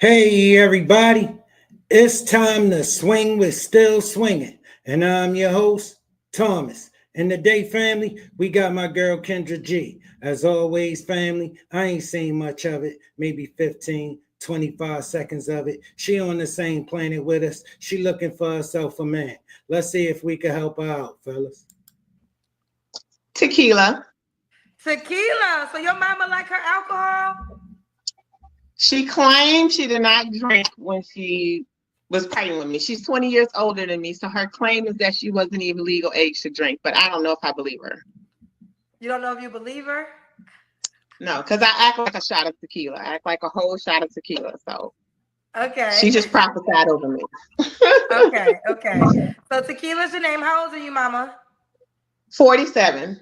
Hey everybody, it's time to swing with Still Swinging, and I'm your host, Thomas. In the day family, we got my girl Kendra G. As always, family, I ain't seen much of it, maybe 15, 25 seconds of it. She on the same planet with us. She looking for herself a man. Let's see if we can help her out, fellas. Tequila. Tequila. So your mama like her alcohol? She claimed she did not drink when she was pregnant with me. She's 20 years older than me, so her claim is that she wasn't even legal age to drink, but I don't know if I believe her. You don't know if you believe her? No, because I act like a shot of tequila. I act like a whole shot of tequila, so she Okay. just prophesied over me. Okay. So Tequila's your name. How old are you, mama? 47.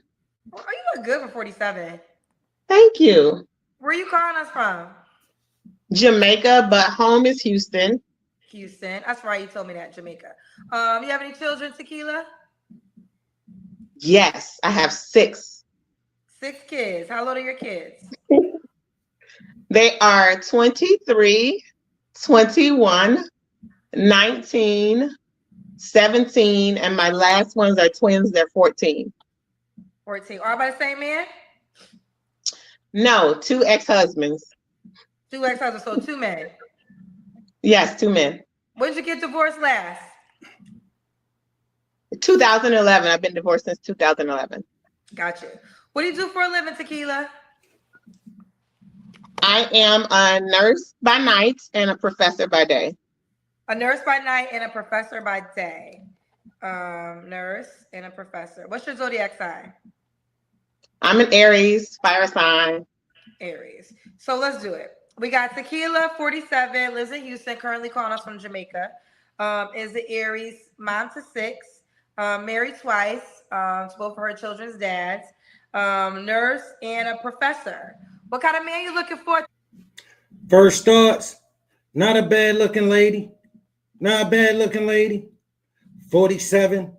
Oh, you look good for 47. Thank you. Where you calling us from? Jamaica, but home is Houston. Houston. That's right. You told me that. Jamaica. You have any children, Tequila? Yes, I have 6. 6 kids. How old are your kids? They are 23, 21, 19, 17, and my last ones are twins. They're 14. 14. All by the same man? No, 2 ex-husbands. 2 ex-husbands, so 2 men. Yes, 2 men. When did you get divorced last? 2011. I've been divorced since 2011. Gotcha. What do you do for a living, Tequila? I am a nurse by night and a professor by day. A nurse by night and a professor by day. Nurse and a professor. What's your zodiac sign? I'm an Aries, fire sign. Aries. So let's do it. We got Tequila, 47, lives in Houston, currently calling us from Jamaica. Is the Aries, mom to 6, married twice, to both of her children's dads, nurse and a professor. What kind of man you looking for? First thoughts, not a bad looking lady. Not a bad looking lady. 47,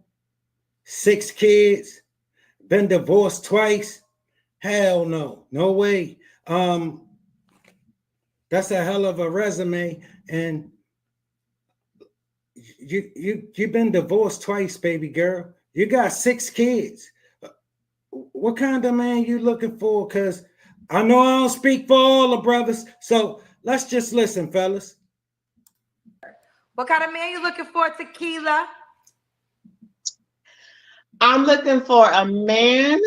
6 kids, been divorced twice. Hell no, no way. That's a hell of a resume, and you've been divorced twice, baby girl. You got 6 kids. What kind of man you looking for? Because I know I don't speak for all the brothers, so let's just listen, fellas. What kind of man you looking for, Tequila? I'm looking for a man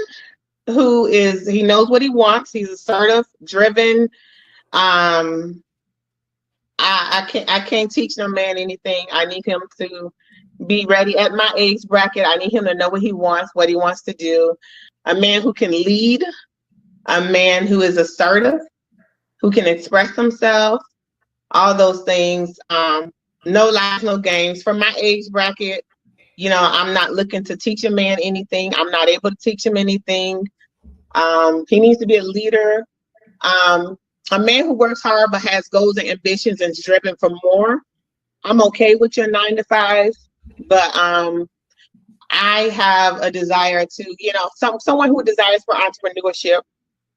he knows what he wants. He's assertive, driven. I can't teach no man anything. I need him to be ready at my age bracket. I need him to know what he wants to do. A man who can lead, a man who is assertive, who can express himself, all those things. No lies, no games. For my age bracket, I'm not looking to teach a man anything. I'm not able to teach him anything. He needs to be a leader. A man who works hard but has goals and ambitions and is driven for more. I'm okay with your 9 to 5, but I have a desire to, someone who desires for entrepreneurship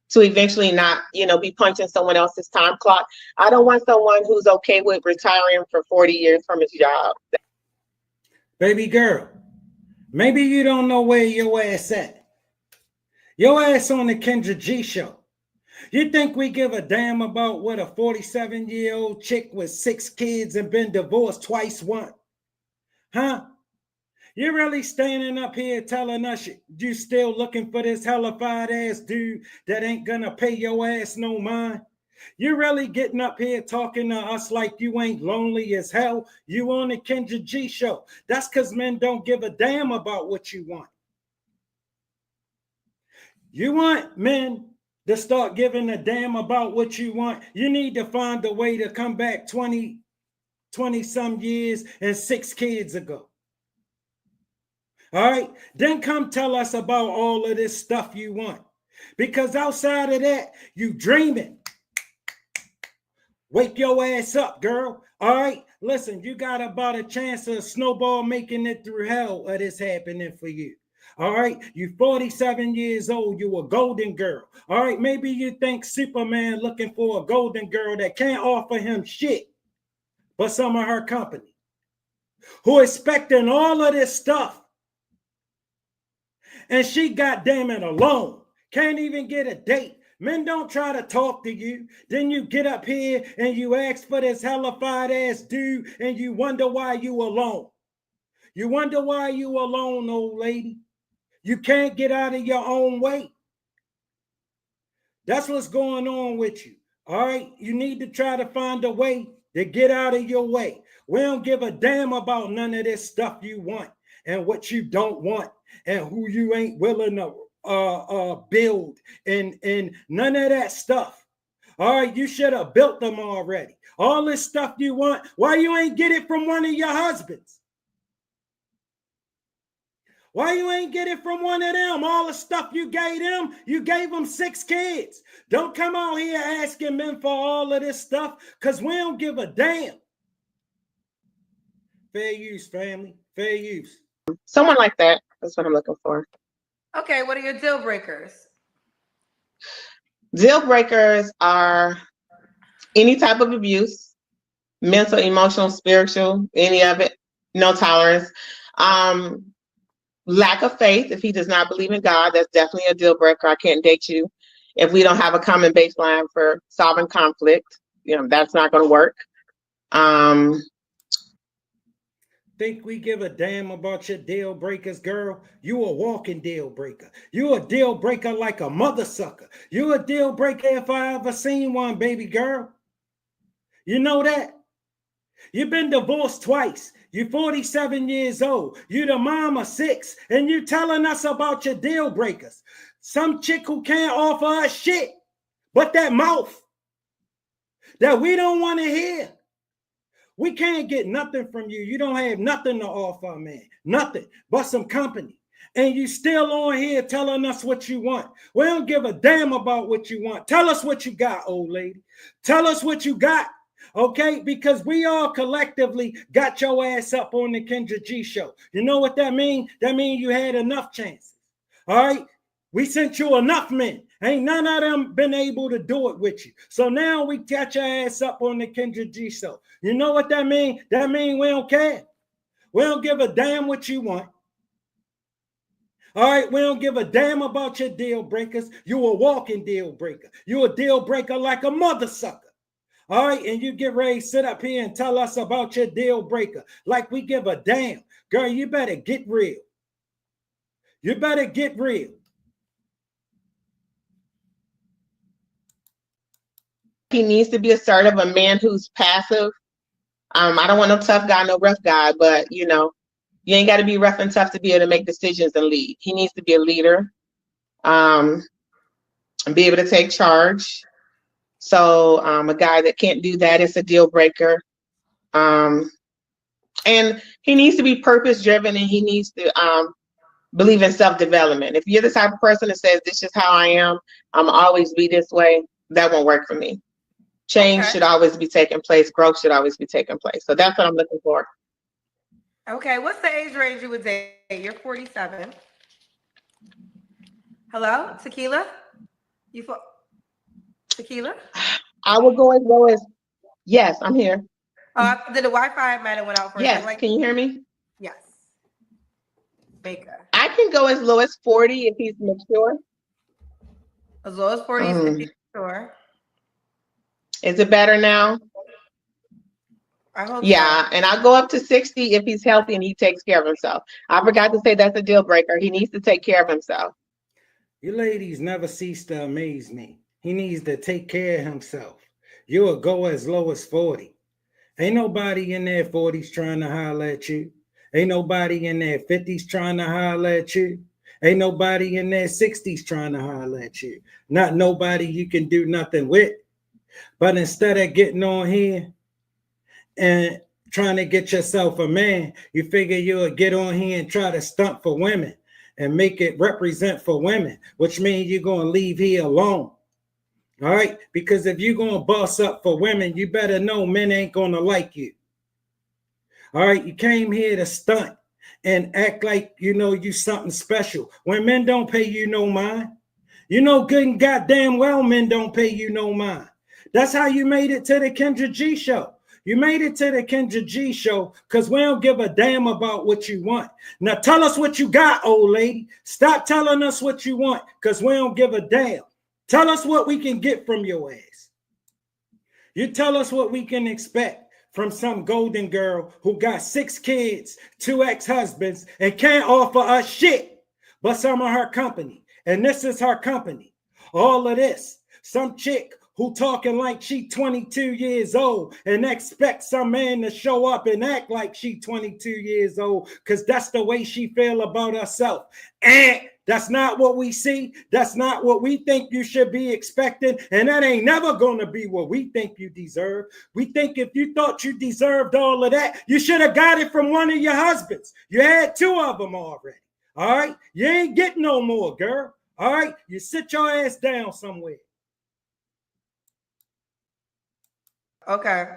to eventually not, be punching someone else's time clock. I don't want someone who's okay with retiring for 40 years from his job. Baby girl, maybe you don't know where your ass at. Your ass on the Kendra G show. You think we give a damn about what a 47-year-old chick with 6 kids and been divorced twice want? Huh? You really standing up here telling us you still looking for this hellified ass dude that ain't gonna pay your ass no mind? You really getting up here talking to us like you ain't lonely as hell? You on the Kendra G show. That's because men don't give a damn about what you want. You want men to start giving a damn about what you want. You need to find a way to come back 20 some years and 6 kids ago. All right, then come tell us about all of this stuff you want. Because outside of that, you dreaming. Wake your ass up, girl. All right, listen, you got about a chance of a snowball making it through hell of this happening for you. All right, you 47 years old, you a golden girl. All right, maybe you think Superman looking for a golden girl that can't offer him shit, but some of her company, who expecting all of this stuff, and she goddamn it alone, can't even get a date. Men don't try to talk to you. Then you get up here and you ask for this hellified ass dude, and you wonder why you alone. You wonder why you alone, old lady. You can't get out of your own way. That's what's going on with you. All right, you need to try to find a way to get out of your way. We don't give a damn about none of this stuff you want and what you don't want and who you ain't willing to build and none of that stuff. All right, you should have built them already. All this stuff you want, why you ain't get it from one of your husbands? Why you ain't get it from one of them? All the stuff you gave them 6 kids. Don't come out here asking men for all of this stuff, because we don't give a damn. Fair use, family. Fair use. Someone like that. That's what I'm looking for. Okay, what are your deal breakers? Deal breakers are any type of abuse, mental, emotional, spiritual, any of it, no tolerance. Lack of faith. If he does not believe in God, that's definitely a deal breaker. I can't date you. If we don't have a common baseline for solving conflict, that's not going to work. Think we give a damn about your deal breakers, girl? You a walking deal breaker. You a deal breaker like a mother sucker. You a deal breaker if I ever seen one, baby girl. You know that? You've been divorced twice. You're 47 years old. You the mom of 6, and you telling us about your deal breakers. Some chick who can't offer us shit but that mouth that we don't want to hear. We can't get nothing from you. You don't have nothing to offer, man. Nothing but some company. And you still on here telling us what you want. We don't give a damn about what you want. Tell us what you got, old lady. Tell us what you got. Okay, because we all collectively got your ass up on the Kendra G show. You know what that means? That means you had enough chances. All right, we sent you enough men. Ain't none of them been able to do it with you. So now we got your ass up on the Kendra G show. You know what that means? That means we don't care. We don't give a damn what you want. All right, we don't give a damn about your deal breakers. You a walking deal breaker. You a deal breaker like a mother sucker. All right, and you get ready to sit up here and tell us about your deal breaker like we give a damn. Girl, you better get real. You better get real. He needs to be assertive, a man who's passive. I don't want no tough guy, no rough guy, but you ain't got to be rough and tough to be able to make decisions and lead. He needs to be a leader, and be able to take charge. So a guy that can't do that is a deal breaker. And he needs to be purpose driven, and he needs to believe in self-development. If you're the type of person that says, this is how I am, I'm always be this way, that won't work for me. Change should always be taking place. Growth should always be taking place. So that's what I'm looking for. Okay, what's the age range you would date? You're 47. Hello, Tequila? Tequila? I would go as low as, yes, I'm here. Did the Wi-Fi might have went out for you? Yes, can you hear me? Yes. Baker. I can go as low as 40 if he's mature. As low as 40 if he's mature. Is it better now? I hope yeah, so. And I'll go up to 60 if he's healthy and he takes care of himself. I forgot to say that's a deal breaker. He needs to take care of himself. You ladies never cease to amaze me. He needs to take care of himself. You'll go as low as 40. Ain't nobody in their 40s trying to holler at you. Ain't nobody in their 50s trying to holler at you. Ain't nobody in their 60s trying to holler at you. Not nobody you can do nothing with. But instead of getting on here and trying to get yourself a man, you figure you'll get on here and try to stunt for women and make it represent for women, which means you're going to leave here alone. All right, because if you're going to boss up for women, you better know men ain't going to like you. All right, you came here to stunt and act like you know you something special when men don't pay you no mind. You know good and goddamn well men don't pay you no mind. That's how you made it to the Kendra G show. You made it to the Kendra G show because we don't give a damn about what you want. Now tell us what you got, old lady. Stop telling us what you want because we don't give a damn. Tell us what we can get from your ass. You tell us what we can expect from some golden girl who got 6 kids, 2 ex-husbands, and can't offer us shit but some of her company. And this is her company. All of this. Some chick who talking like she 22 years old and expect some man to show up and act like she 22 years old because that's the way she feel about herself. And that's not what we see. That's not what we think you should be expecting. And that ain't never going to be what we think you deserve. We think if you thought you deserved all of that, you should have got it from one of your husbands. You had 2 of them already. All right? You ain't getting no more, girl. All right? You sit your ass down somewhere. Okay.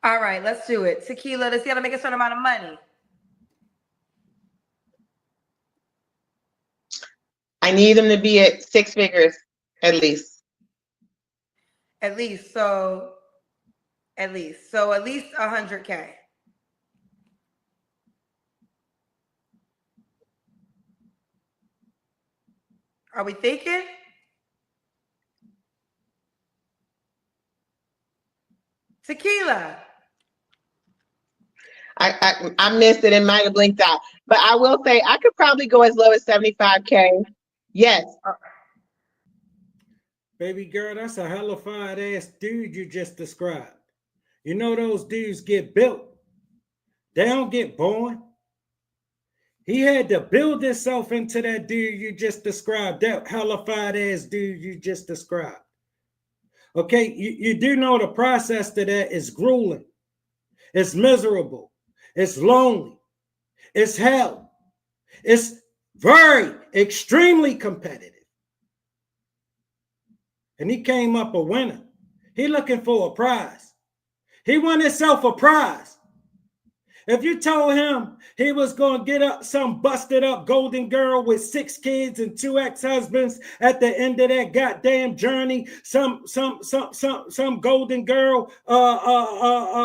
All right, let's do it. Tequila, does he have to make a certain amount of money? I need him to be at 6 figures at least. At least 100K. Are we thinking? Tequila. I missed it and might have blinked out. But I will say I could probably go as low as 75K. Yes. Baby girl, that's a hella fine ass dude you just described. You know those dudes get built. They don't get born. He had to build himself into that dude you just described, that hella fine ass dude you just described. Okay, you do know the process to that is grueling. It's miserable. It's lonely. It's hell. It's very, extremely competitive. And he came up a winner. He looking for a prize. He won himself a prize. If you told him he was going to get up some busted up golden girl with 6 kids and 2 ex-husbands at the end of that goddamn journey, some golden girl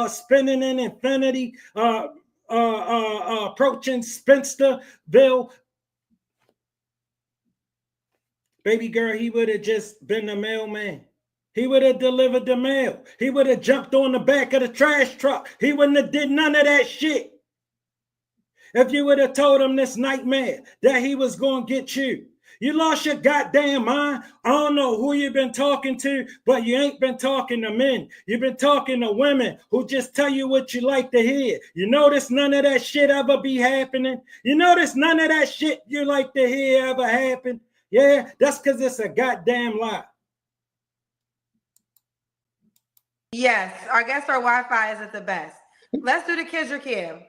spinning in infinity, approaching Spinsterville, baby girl, he would have just been the mailman. He would have delivered the mail. He would have jumped on the back of the trash truck. He wouldn't have did none of that shit. If you would have told him this nightmare that he was going to get you. You lost your goddamn mind. I don't know who you've been talking to, but you ain't been talking to men. You've been talking to women who just tell you what you like to hear. You notice none of that shit ever be happening? You notice none of that shit you like to hear ever happen? Yeah, that's because it's a goddamn lie. Yes, I guess our Wi-Fi isn't the best. Let's do the Kendra Cam.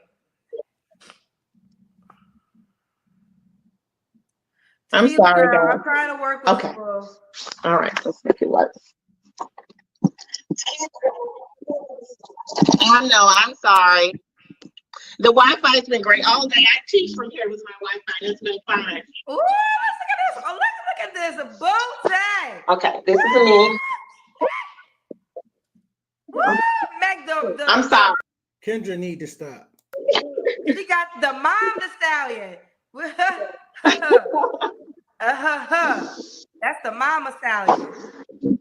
I'm sorry, girl, guys. I'm trying to work with you. All right, let's make it work. I know, I'm sorry. The Wi-Fi has been great all day. I teach from here with my Wi-Fi. It's been fine. Ooh, let's look at this. Oh, look at this. A bow tie. Okay, this is me. Woo! Meg, I'm sorry. Kendra need to stop. She got the mom the stallion. That's the mama stallion.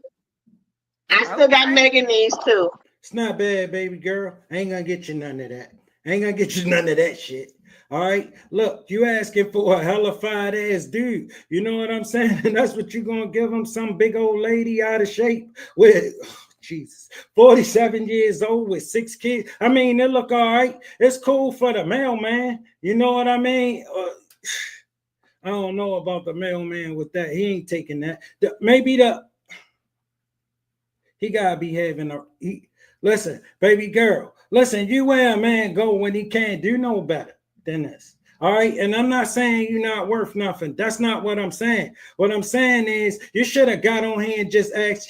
I still got Megan knees too. It's not bad, baby girl. I ain't gonna get you none of that. I ain't gonna get you none of that shit. All right. Look, you asking for a hella fine ass dude. You know what I'm saying? And that's what you gonna give him, some big old lady out of shape with Jesus, 47 years old with 6 kids. I mean, they look all right. It's cool for the mailman. You know what I mean? I don't know about the mailman with that. He ain't taking that. He gotta be having listen, baby girl. Listen, you where a man go when he can't do no better than this. All right. And I'm not saying you're not worth nothing. That's not what I'm saying. What I'm saying is you should have got on here and just ask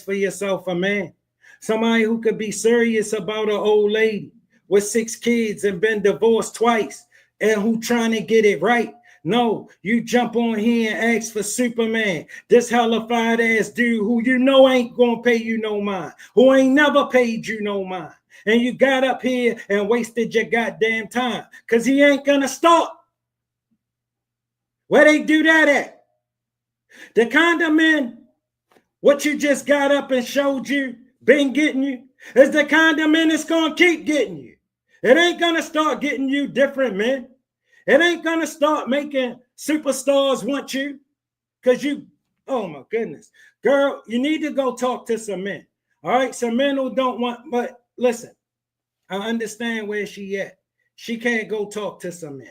for yourself a man. Somebody who could be serious about an old lady, with 6 kids and been divorced twice and who trying to get it right. No, you jump on here and ask for Superman, this hellified ass dude who you know ain't gonna pay you no mind, who ain't never paid you no mind. And you got up here and wasted your goddamn time because he ain't gonna stop. Where they do that at? The kind of men, what you just got up and showed you, been getting you, is the kind of men that's gonna keep getting you. It ain't gonna start getting you different men. It ain't gonna start making superstars want you because you, oh my goodness. Girl, you need to go talk to some men. All right, some men who don't want, but listen, I understand where she at. She can't go talk to some men.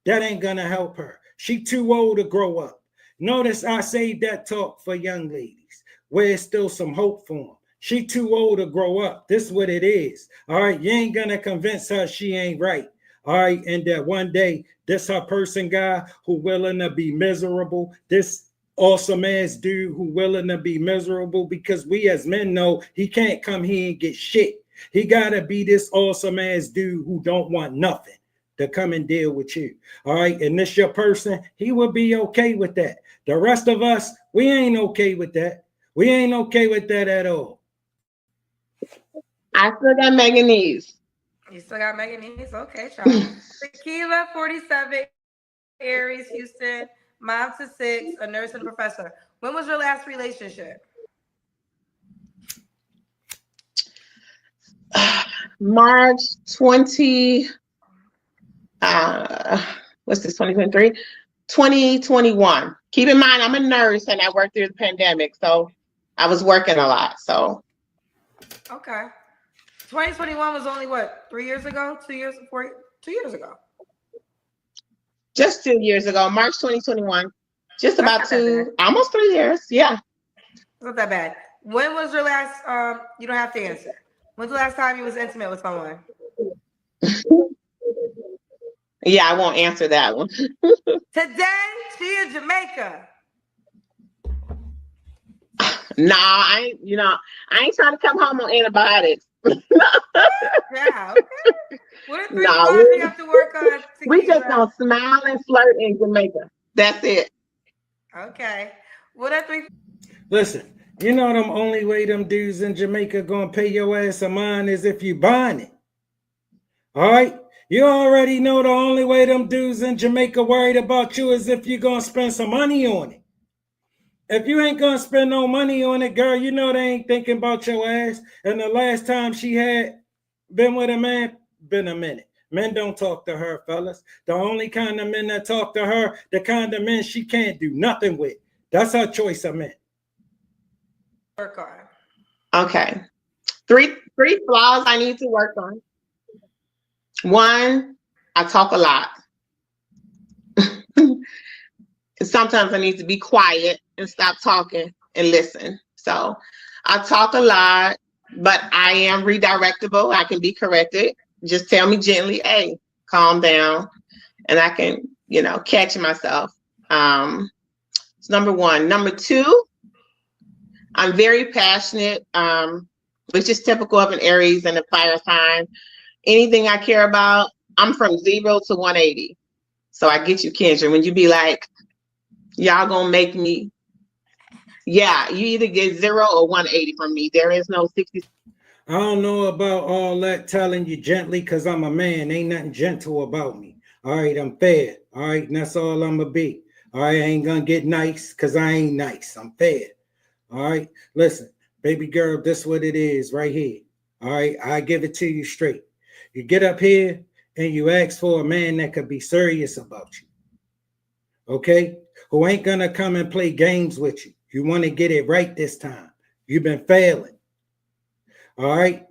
That ain't gonna help her. She too old to grow up. Notice I saved that talk for young ladies, where there's still some hope for them. She too old to grow up. This is what it is. All right, you ain't gonna convince her she ain't right. All right, and that one day, this her person guy who willing to be miserable, this awesome ass dude who willing to be miserable, because we as men know he can't come here and get shit. He gotta be this awesome ass dude who don't want nothing to come and deal with you. All right, and this your person, he will be okay with that. The rest of us, we ain't okay with that. We ain't okay with that at all. I still got manganese. You still got manganese? Okay, child. Tequila, 47, Aries, Houston, mom to 6, a nurse and a professor. When was your last relationship? March 20, what's this, 2023? 2021. Keep in mind, I'm a nurse and I worked through the pandemic, so I was working a lot, so. Okay. 2021 was only what, 3 years ago? 2 years, 2 years ago. Just 2 years ago, March 2021. Just about almost 3 years. Yeah. It's not that bad. When was your last, you don't have to answer. When's the last time you was intimate with someone? Yeah, I won't answer that one. Today, she in Jamaica. Nah, I ain't trying to come home on antibiotics. Yeah, okay. What are 3 flaws you have to work on? We just gonna smile and flirt in Jamaica. That's it. Okay. What are 3? Listen, you know them only way them dudes in Jamaica gonna pay your ass a mind is if you buying it. All right? You already know the only way them dudes in Jamaica worried about you is if you're gonna spend some money on it. If you ain't gonna spend no money on it, girl, you know they ain't thinking about your ass. And the last time she had been with a man, been a minute. Men don't talk to her, fellas. The only kind of men that talk to her, the kind of men she can't do nothing with. That's her choice of men. Work on. Okay. Three flaws I need to work on. 1, I talk a lot. Sometimes I need to be quiet and stop talking and listen. So I talk a lot, but I am redirectable. I can be corrected. Just tell me gently, hey, calm down. And I can, catch myself. It's number 1. Number 2, I'm very passionate, which is typical of an Aries and a fire sign. Anything I care about, I'm from 0 to 180. So I get you, Kendra, when you be like, y'all gonna make me, yeah, you either get 0 or 180 from me. There is no 60. I don't know about all that telling you gently because I'm a man. Ain't nothing gentle about me. All right, I'm fair. All right, and that's all I'm gonna be. All right, I ain't gonna get nice because I ain't nice. I'm fair. All right, listen, baby girl, this is what it is right here. All right, I give it to you straight. You get up here and you ask for a man that could be serious about you. Okay? Who ain't gonna come and play games with you. You want to get it right this time. You've been failing. All right?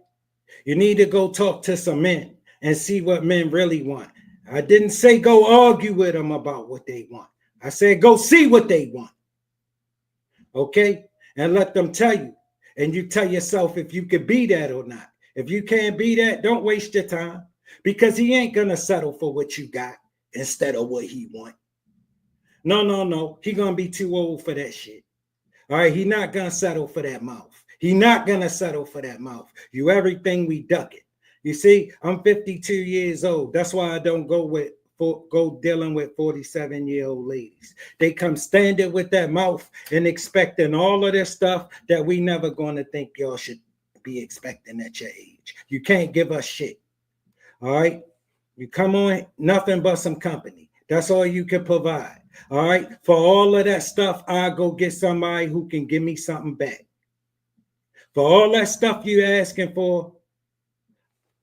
You need to go talk to some men and see what men really want. I didn't say go argue with them about what they want. I said go see what they want. Okay? And let them tell you. And you tell yourself if you could be that or not. If you can't be that, don't waste your time. Because he ain't gonna settle for what you got instead of what he want. No. He gonna be too old for that shit. All right, he not gonna settle for that mouth. He not gonna settle for that mouth. You everything we duck it. You see, I'm 52 years old. That's why I don't go dealing with 47-year-old ladies. They come standing with that mouth and expecting all of this stuff that we never going to think y'all should be expecting at your age. You can't give us shit. All right? You come on, nothing but some company. That's all you can provide. All right? For all of that stuff, I'll go get somebody who can give me something back. For all that stuff you asking for,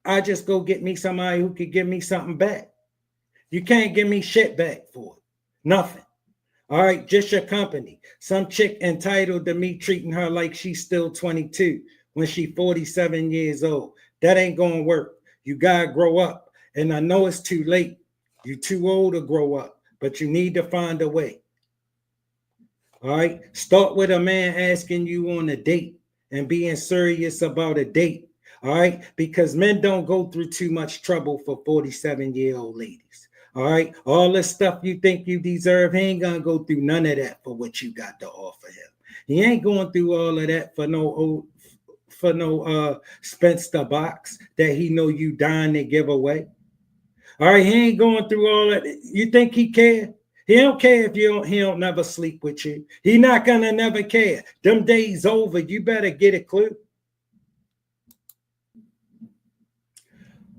I just go get me somebody who could give me something back. You can't give me shit back for it. Nothing. All right, just your company. Some chick entitled to me treating her like she's still 22 when she's 47 years old. That ain't gonna work. You gotta grow up. And I know it's too late. You're too old to grow up, but you need to find a way. All right, start with a man asking you on a date and being serious about a date. All right, because men don't go through too much trouble for 47-year-old ladies. All right, all this stuff you think you deserve, he ain't gonna go through none of that for what you got to offer him. He ain't going through all of that for no Spencer box that he know you dying to give away. All right, he ain't going through all that. You think he care? He don't care if he don't never sleep with you. He not gonna never care. Them days over. You better get a clue.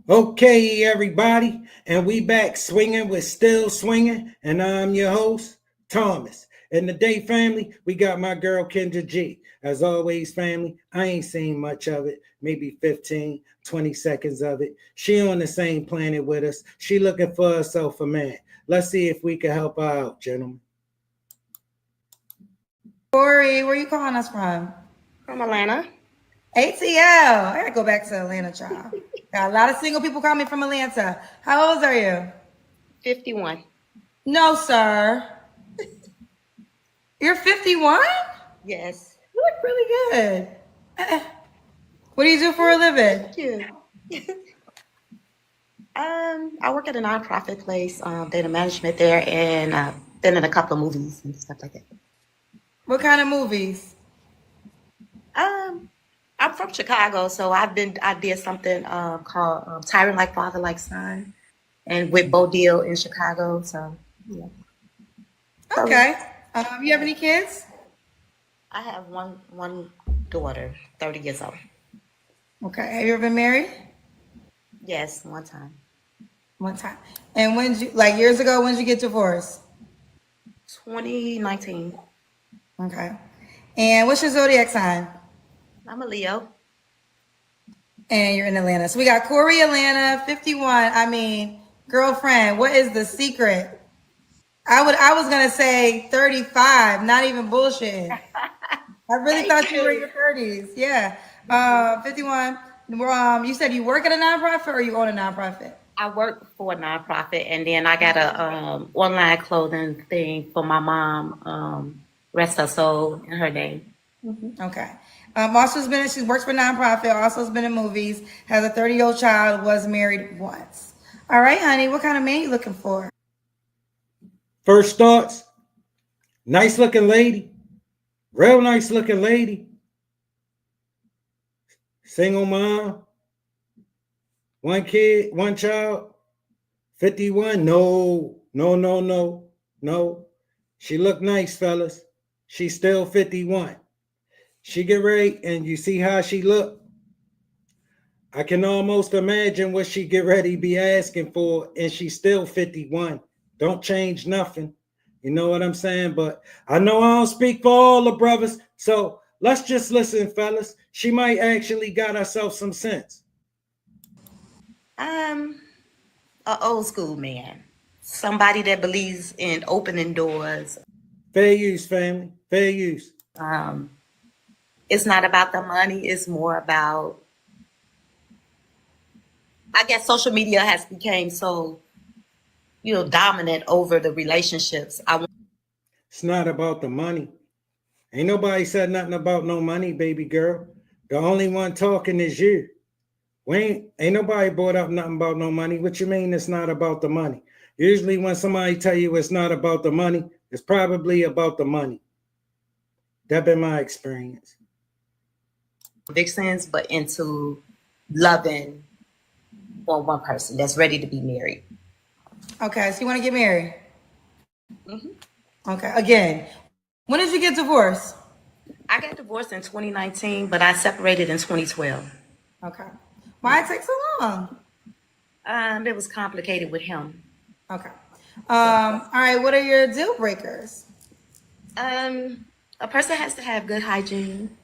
Okay, everybody, and we back swinging with Still Swinging, and I'm your host, Thomas. And today, family, we got my girl, Kendra G. As always, family, I ain't seen much of it, maybe 15, 20 seconds of it. She on the same planet with us. She looking for herself a man. Let's see if we can help her out, gentlemen. Corey, where you calling us from? From Atlanta. ATL. I gotta go back to Atlanta, child. Got a lot of single people calling me from Atlanta. How old are you? 51. No, sir. You're 51? Yes. You look really good. What do you do for a living? Thank you. I work at a nonprofit place, data management there, and been in a couple of movies and stuff like that. What kind of movies? I'm from Chicago, so I did something called Tyrant Like Father Like Son, and with Bo Deal in Chicago. So yeah. Okay. You have any kids? I have one daughter, 30 years old. Okay. Have you ever been married? Yes, one time. One time. And when did you, like years ago, when did you get divorced? 2019. Okay. And what's your zodiac sign? I'm a Leo. And you're in Atlanta. So we got Corey, Atlanta, 51. I mean, girlfriend, what is the secret? I was gonna say 35, not even bullshit. I really thought you were in your 30s. Yeah. 51. You said you work at a nonprofit or you own a nonprofit? I work for a nonprofit, and then I got a online clothing thing for my mom. Rest her soul in her name. Mm-hmm. Okay. She works for a nonprofit. Also has been in movies. Has a 30-year-old child. Was married once. All right, honey. What kind of man you looking for? First thoughts. Nice looking lady. Real nice looking lady. Single mom. One kid, one child. 51. No. She look nice, fellas. She's still 51. She get ready, and you see how she look. I can almost imagine what she get ready to be asking for, and she's still 51. Don't change nothing. You know what I'm saying? But I know I don't speak for all the brothers, so let's just listen, fellas. She might actually got herself some sense. An old school man. Somebody that believes in opening doors. Fair use, family. Fair use. It's not about the money. It's more about, I guess social media has become so, dominant over the relationships. It's not about the money. Ain't nobody said nothing about no money, baby girl. The only one talking is you. Ain't nobody brought up nothing about no money. What you mean it's not about the money? Usually when somebody tell you it's not about the money, it's probably about the money. That been my experience. Vixens, but into loving want one person that's ready to be married. Okay, so you want to get married? Mm-hmm. Okay, again, when did you get divorced? I got divorced in 2019, but I separated in 2012. Okay. Why it take so long? It was complicated with him. Okay. All right, what are your deal breakers? A person has to have good hygiene,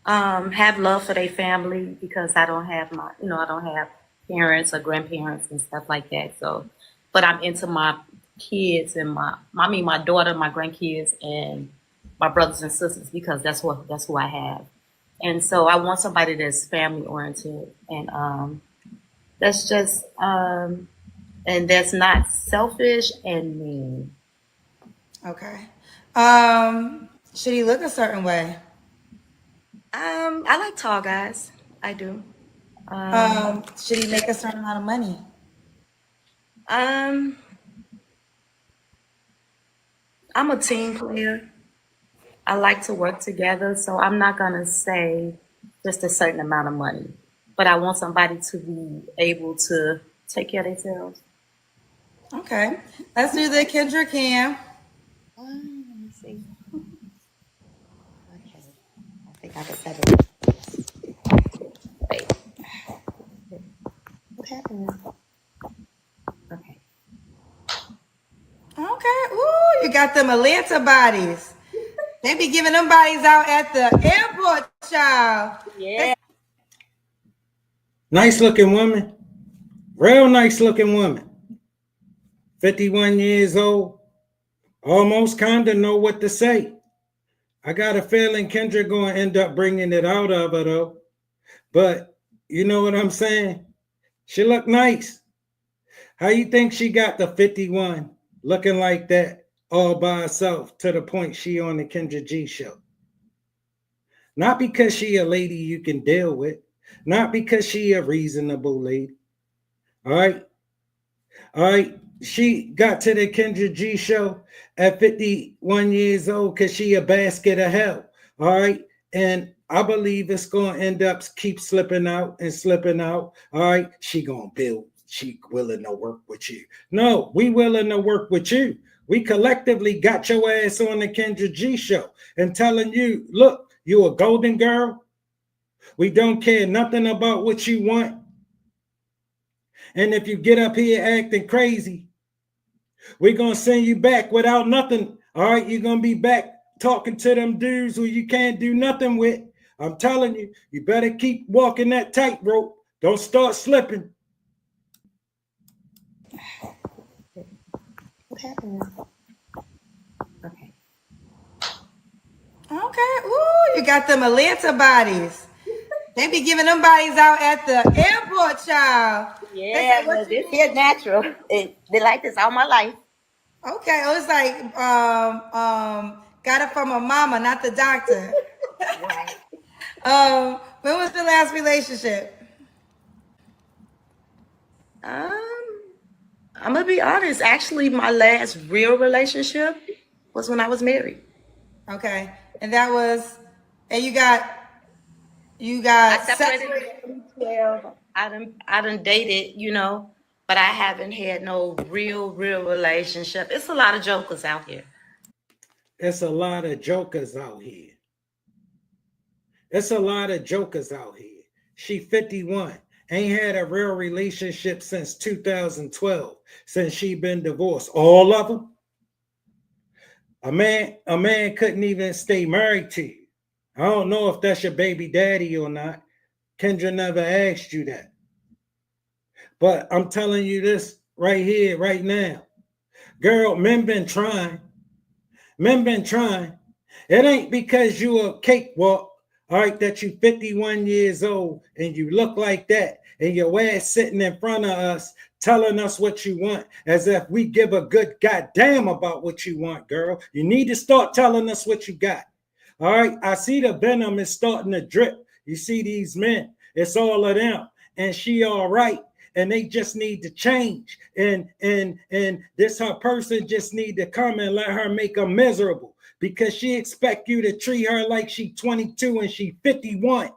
have love for their family because I don't have I don't have parents or grandparents and stuff like that. So, but I'm into my kids and my daughter, my grandkids, and my brothers and sisters because that's who I have. And so I want somebody that's family oriented and that's just and that's not selfish and mean. Okay. Should he look a certain way? I like tall guys. I do. Should he make a certain amount of money? I'm a team player. I like to work together, so I'm not gonna say just a certain amount of money, but I want somebody to be able to take care of themselves. Okay. Let's do the Kendra Cam. Let me see. Okay, I think I can set it. Wait, what happened? Okay. Okay. Ooh, you got them Atlanta bodies. They be giving them bodies out at the airport, child. Yeah. Nice looking woman. Real nice looking woman. 51 years old. Almost kind of know what to say. I got a feeling Kendra going to end up bringing it out of her though. But you know what I'm saying? She look nice. How you think she got the 51 looking like that all by herself to the point she on the Kendra G show? Not because she a lady you can deal with. Not because she a reasonable lady. All right. All right. She got to the Kendra G show at 51 years old because she a basket of hell. All right. And I believe it's going to end up keep slipping out and slipping out. All right. She going to build. She willing to work with you. No, we willing to work with you. We collectively got your ass on the Kendra G show and telling you, look, you a golden girl. We don't care nothing about what you want. And if you get up here acting crazy, we're going to send you back without nothing. All right, you're going to be back talking to them dudes who you can't do nothing with. I'm telling you, you better keep walking that tightrope. Don't start slipping. What happened? Okay. Okay. Ooh, you got them Atlanta bodies. They be giving them bodies out at the airport, child. Yeah, well, this here natural. They like this all my life. Okay, oh, it's like got it from a mama, not the doctor. Right. When was the last relationship? I'm gonna be honest. Actually, my last real relationship was when I was married. Okay, and that was, and you got I separated separated. in 2012. I done dated, but I haven't had no real relationship. It's a lot of jokers out here. It's a lot of jokers out here. It's a lot of jokers out here. She 51. Ain't had a real relationship since 2012, since she been divorced. All of them. A man couldn't even stay married to you. I don't know if that's your baby daddy or not. Kendra never asked you that. But I'm telling you this right here, right now. Girl, men been trying. Men been trying. It ain't because you a cakewalk, all right, that you 51 years old and you look like that and your ass sitting in front of us telling us what you want as if we give a good goddamn about what you want, girl. You need to start telling us what you got. All right, I see the venom is starting to drip. You see these men, it's all of them. And she all right. And they just need to change. And this her person just need to come and let her make them miserable because she expect you to treat her like she 22 and she 51.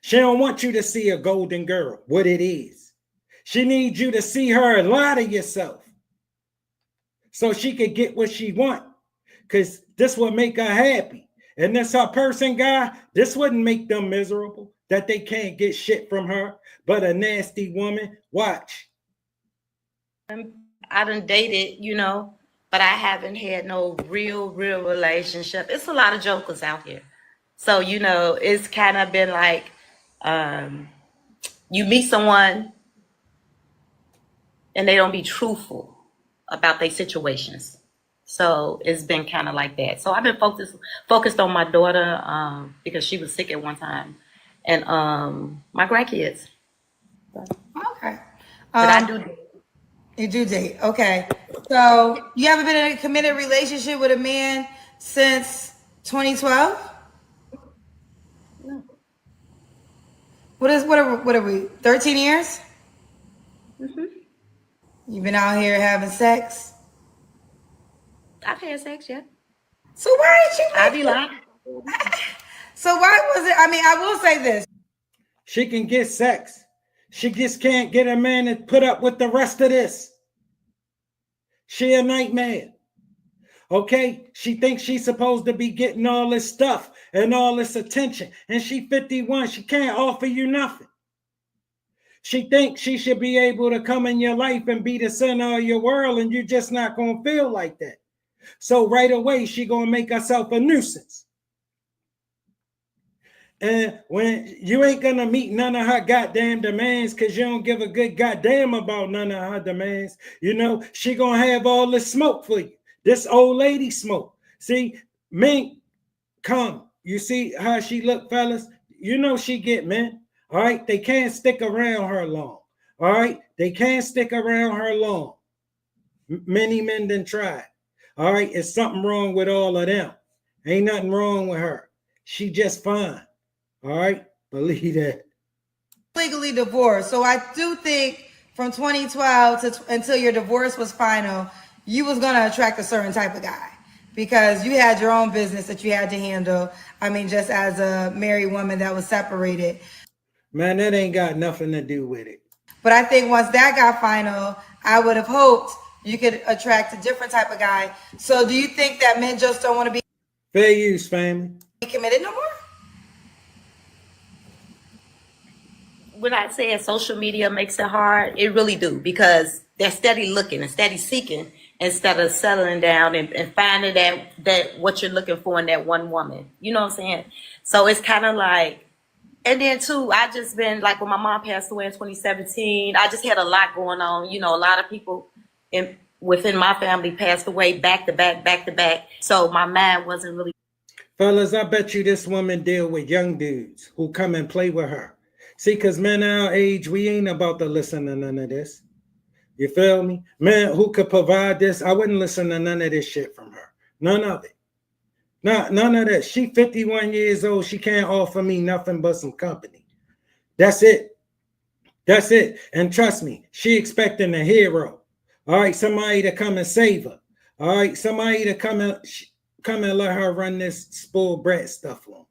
She don't want you to see a golden girl, what it is. She needs you to see her lie to yourself so she could get what she want, because this would make her happy. And this her person, guy, this wouldn't make them miserable, that they can't get shit from her, but a nasty woman. Watch. I done dated, you know, but I haven't had no real relationship. It's a lot of jokers out here. So, you know, it's kind of been like, you meet someone and they don't be truthful about their situations. So it's been kind of like that. So I've been focused on my daughter because she was sick at one time, and my grandkids. Okay. But I do. You do date. Okay. So you haven't been in a committed relationship with a man since 2012? No. What are we? 13 years? Mm-hmm. You've been out here having sex? I've had sex, yeah. So why did you I be lying. So why was it? I mean, I will say this. She can get sex. She just can't get a man to put up with the rest of this. She a nightmare. Okay? She thinks she's supposed to be getting all this stuff and all this attention. And she 51. She can't offer you nothing. She thinks she should be able to come in your life and be the center of your world, and you're just not going to feel like that. So right away, she going to make herself a nuisance. And when you ain't going to meet none of her goddamn demands because you don't give a good goddamn about none of her demands, you know, she going to have all this smoke for you. This old lady smoke. See, men come. You see how she look, fellas? You know she get men. All right? They can't stick around her long. All right? They can't stick around her long. Many men done tried. All right? It's something wrong with all of them. Ain't nothing wrong with her. She just fine. All right? Believe that. Legally divorced. So I do think from 2012 to until your divorce was final, you was going to attract a certain type of guy because you had your own business that you had to handle. I mean, just as a married woman that was separated. Man, that ain't got nothing to do with it. But I think once that got final, I would have hoped you could attract a different type of guy. So do you think that men just don't want to be Fair use, family. committed no more? When I say social media makes it hard, it really do, because they're steady looking and steady seeking instead of settling down and finding that what you're looking for in that one woman. You know what I'm saying? So it's kind of like, and then too, I just been like when my mom passed away in 2017, I just had a lot going on. You know, a lot of people within my family passed away back to back. So my mind wasn't really. Fellas, I bet you this woman deal with young dudes who come and play with her. See, because men our age, we ain't about to listen to none of this. You feel me? Man who could provide this, I wouldn't listen to none of this shit from her. None of it. None of that. She 51 years old. She can't offer me nothing but some company. That's it. That's it. And trust me, she expecting a hero. All right, somebody to come and save her. All right, somebody to come and let her run this spoiled brat stuff on.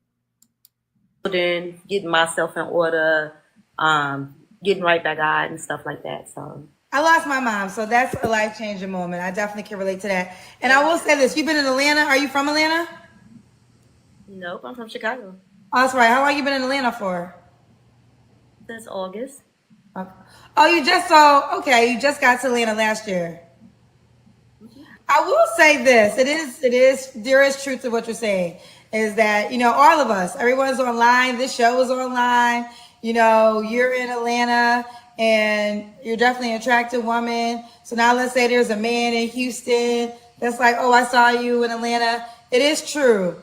Then getting myself in order, getting right by God and stuff like that. So I lost my mom, so that's a life-changing moment. I definitely can relate to that. And I will say this, you've been in Atlanta. Are you from Atlanta? nope, I'm from Chicago. Oh, that's right. How long you been in Atlanta for? Since August. Okay. Oh, you just got to Atlanta last year. I will say this, there is truth to what you're saying, is that, you know, all of us, everyone's online, this show is online, you know, you're in Atlanta and you're definitely an attractive woman. So now let's say there's a man in Houston that's like, oh, I saw you in Atlanta. It is true.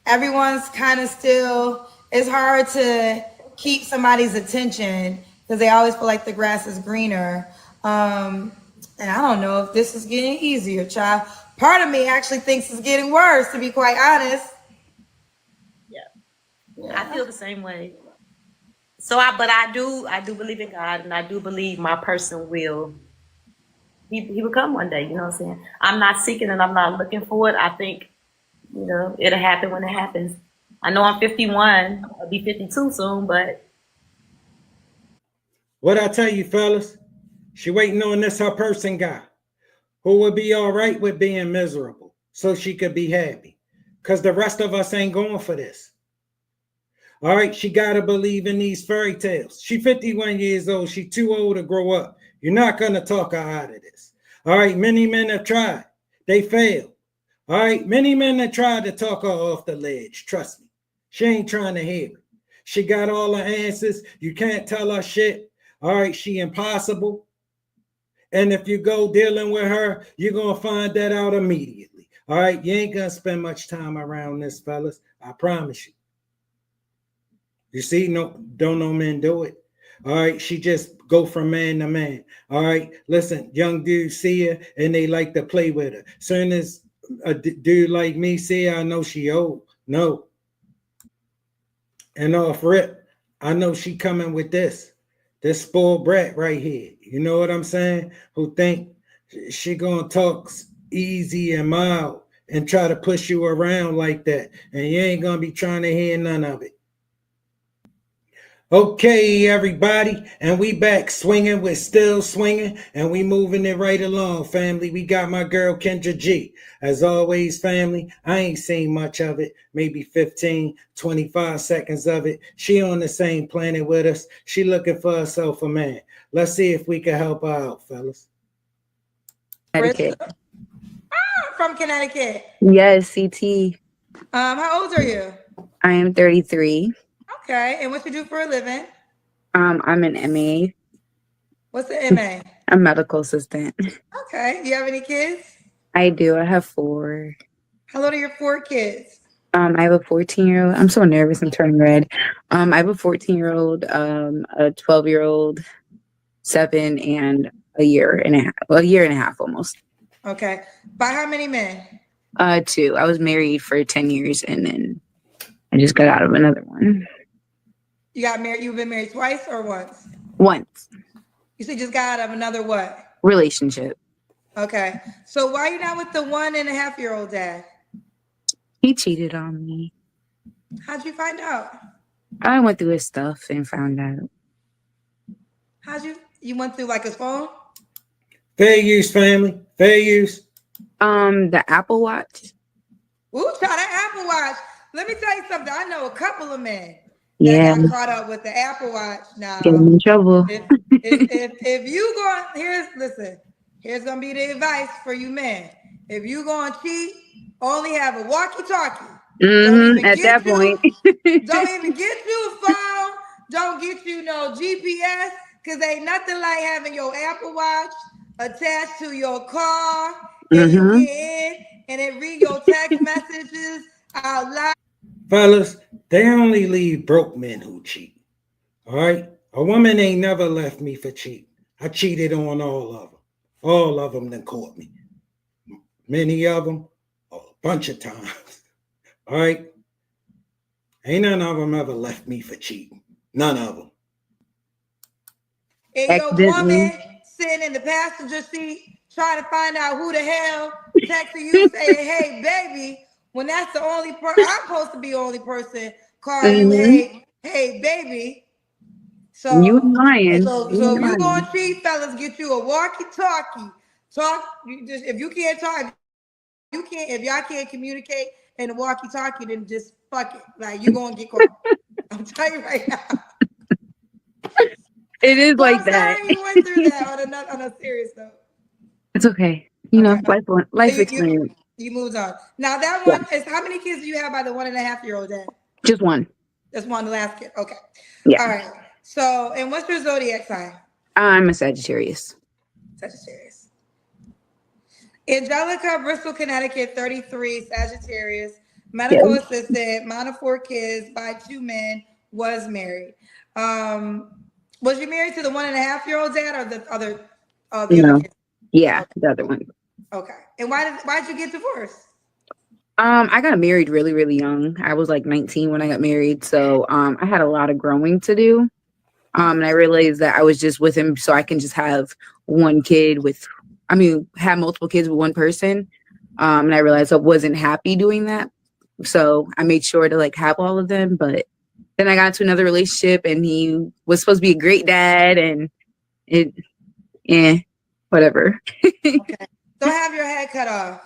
Everyone's kind of still, it's hard to keep somebody's attention because they always feel like the grass is greener. And I don't know if this is getting easier, child. Part of me actually thinks it's getting worse, to be quite honest. Yeah. I feel the same way. So I do believe in God, and I do believe my person will. He will come one day. You know what I'm saying? I'm not seeking and I'm not looking for it. I think, you know, it'll happen when it happens. I know I'm 51. I'll be 52 soon, but What I tell you, fellas? She waiting on this her person guy who would be all right with being miserable so she could be happy. Because the rest of us ain't going for this. All right, she got to believe in these fairy tales. She 51 years old. She too old to grow up. You're not going to talk her out of this. All right, many men have tried. They failed. All right, many men have tried to talk her off the ledge. Trust me. She ain't trying to hear it. She got all the answers. You can't tell her shit. All right, she impossible. And if you go dealing with her, you're going to find that out immediately. All right, you ain't going to spend much time around this, fellas. I promise you. You see, don't no men do it. All right, she just go from man to man. All right, listen, young dudes see her and they like to play with her. Soon as a dude like me see her, I know she old. No. And off rip, I know she coming with this spoiled brat right here. You know what I'm saying? Who think she gonna talk easy and mild and try to push you around like that. And you ain't gonna be trying to hear none of it. Okay, everybody, and we back swinging. We're still swinging, and we moving it right along, family. We got my girl, Kendra G. As always, family, I ain't seen much of it, maybe 15, 25 seconds of it. She on the same planet with us. She looking for herself a man. Let's see if we can help her out, fellas. Connecticut. From Connecticut. Yes, CT. How old are you? I am 33. Okay, and what you do for a living? I'm an MA. What's the MA? A medical assistant. Okay, do you have any kids? I do. I have 4. How old are your 4 kids? I have a 14-year-old. I'm so nervous. I'm turning red. I have a 14-year-old, a 12-year-old, 7, and a year and a half almost. Okay. By how many men? 2. I was married for 10 years and then I just got out of another one. You got married? You've been married twice or once? Once. You said just got out of another what? Relationship. Okay. So why are you not with the 1.5-year-old dad? He cheated on me. How'd you find out? I went through his stuff and found out. You went through like his phone? Fair use, family. Fair use. The Apple Watch. Ooh, try that Apple Watch. Let me tell you something. I know a couple of men Yeah. that got caught up with the Apple Watch. Now, Getting in trouble. if you go, here's gonna be the advice for you men. If you gonna cheat, only have a walkie-talkie. At that point. Don't even get you a phone. Don't get you no GPS, because ain't nothing like having your Apple Watch attached to your car and you get in and it read your text messages out loud. Fellas, they only leave broke men who cheat. All right? A woman ain't never left me for cheating. I cheated on all of them. All of them that caught me. Many of them, a bunch of times. All right? Ain't none of them ever left me for cheating. None of them. And your woman sitting in the passenger seat trying to find out who the hell texting you saying, hey, baby, when that's the only person, I'm supposed to be the only person calling you, hey, baby. So you lying. So if you gonna cheat, fellas, get you a walkie-talkie. If you can't talk, if y'all can't communicate in the walkie-talkie, then just fuck it. Like, you gonna get caught. I'm telling you right now. It is Well, like that. sorry you went through that on a serious note. It's okay. You know, life experience. You moved on. Now that one is, how many kids do you have by the 1.5-year-old dad? Just one. Just one, the last kid. Okay. Yeah. All right. So, and what's your zodiac sign? I'm a Sagittarius. Sagittarius. Angelica, Bristol, Connecticut, 33, Sagittarius, medical assistant, mom of 4 kids by 2 men, was married. Was you married to the 1.5-year-old dad or the other kids? Yeah, the other one. Okay. And why'd you get divorced? I got married really, really young. I was like 19 when I got married. So I had a lot of growing to do. And I realized that I was just with him so I can just have have multiple kids with one person. And I realized I wasn't happy doing that. So I made sure to like have all of them, but then I got into another relationship, and he was supposed to be a great dad, and whatever. Okay. So have your head cut off.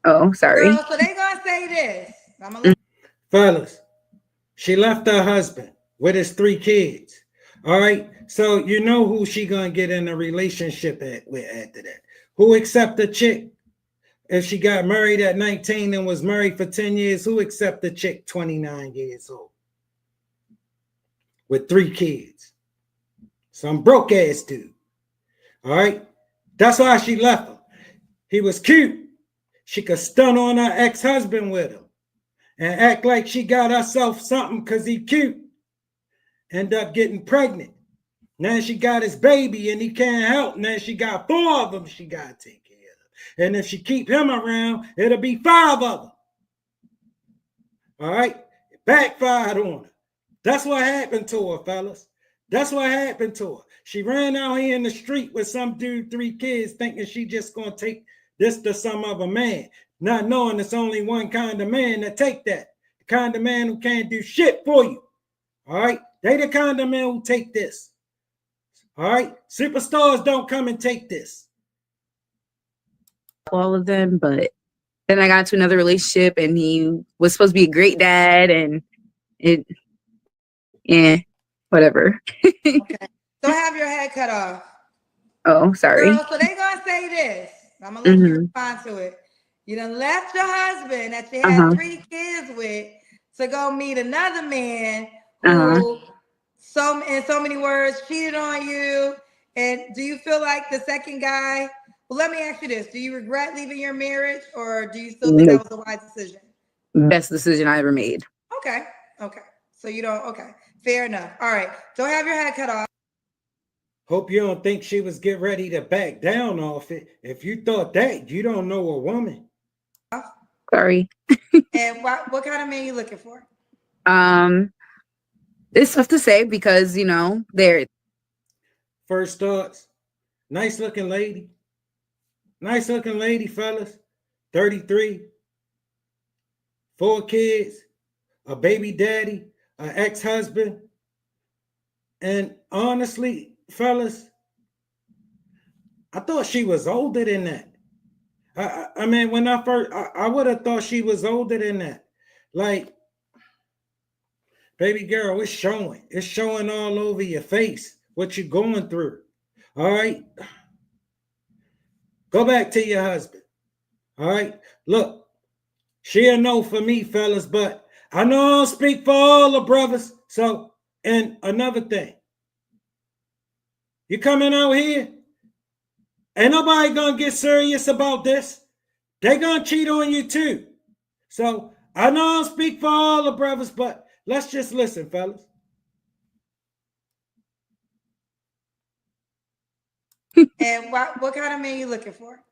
Oh, sorry. Girl, so they gonna say this. I'm gonna Fellas, she left her husband with his 3 kids. All right. So you know who she gonna get in a relationship with after that. Who accept a chick if she got married at 19 and was married for 10 years? Who accept a chick 29 years old with 3 kids? Some broke ass dude. All right. That's why she left him. He was cute. She could stun on her ex-husband with him and act like she got herself something because he cute. End up getting pregnant. Now she got his baby and he can't help. Now she got 4 of them she got to take care of. And if she keep him around, it'll be 5 of them. All right? It backfired on her. That's what happened to her, fellas. That's what happened to her. She ran out here in the street with some dude, 3 kids, thinking she just going to take this to some other man, not knowing it's only one kind of man that take that. The kind of man who can't do shit for you. All right? They the kind of men who take this. All right? Superstars don't come and take this. All of them, but then I got into another relationship, and he was supposed to be a great dad, and whatever. okay. So have your head cut off. Oh, sorry. Girl, so they gonna say this. I'm gonna let you respond to it. You done left your husband that you had 3 kids with to go meet another man who, in so many words, cheated on you. And do you feel like the second guy? Well, let me ask you this: do you regret leaving your marriage, or do you still think that was a wise decision? Best decision I ever made. Okay. So you don't. Okay, fair enough. All right. Don't have your head cut off. Hope you don't think she was getting ready to back down off it. If you thought that, you don't know a woman. Sorry. And what kind of man you looking for? It's tough to say because, they're First thoughts. Nice looking lady. Nice looking lady, fellas. 33. 4 kids. A baby daddy. An ex-husband. And honestly, fellas, I thought she was older than that. I mean, when I would have thought she was older than that. Like, baby girl, it's showing. It's showing all over your face what you're going through. All right? Go back to your husband. All right? Look, she a no for me, fellas, but I know I don't speak for all the brothers. So, and another thing. You coming out here? Ain't nobody gonna get serious about this. They gonna cheat on you too. So I know I don't speak for all the brothers, but let's just listen, fellas. And what kind of man you looking for?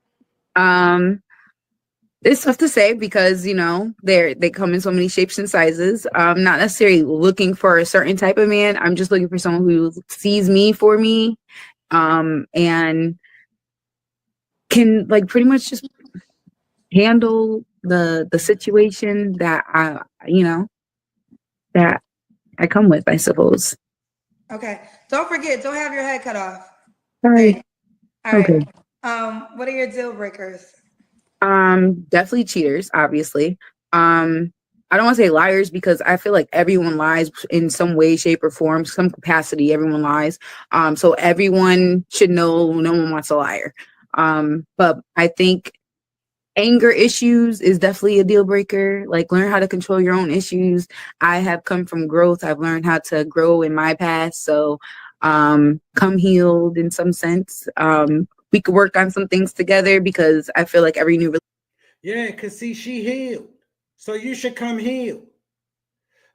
It's tough to say because, they come in so many shapes and sizes. I'm not necessarily looking for a certain type of man. I'm just looking for someone who sees me for me, and can pretty much just handle the situation that that I come with, I suppose. Okay. Don't forget, don't have your head cut off. Sorry. Okay. All right. Okay. What are your deal breakers? Definitely cheaters, obviously. I don't want to say liars because I feel like everyone lies in some way, shape, or form, some capacity. Everyone lies. So everyone should know no one wants a liar. But I think anger issues is definitely a deal breaker. Learn how to control your own issues. I have come from growth. I've learned how to grow in my past. So come healed in some sense. We could work on some things together because I feel like every new Yeah, because see, she healed. So you should come healed.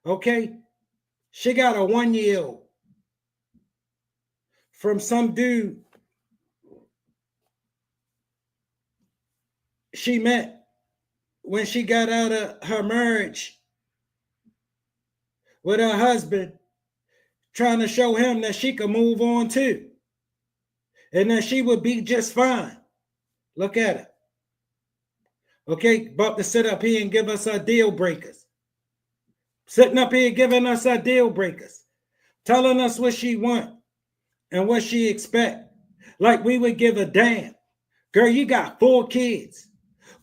Okay? She got a 1-year-old from some dude she met when she got out of her marriage with her husband, trying to show him that she could move on too and that she would be just fine. Look at her. Okay, about to sit up here and give us our deal breakers. Sitting up here giving us our deal breakers, telling us what she want and what she expect. Like we would give a damn. Girl, you got 4 kids.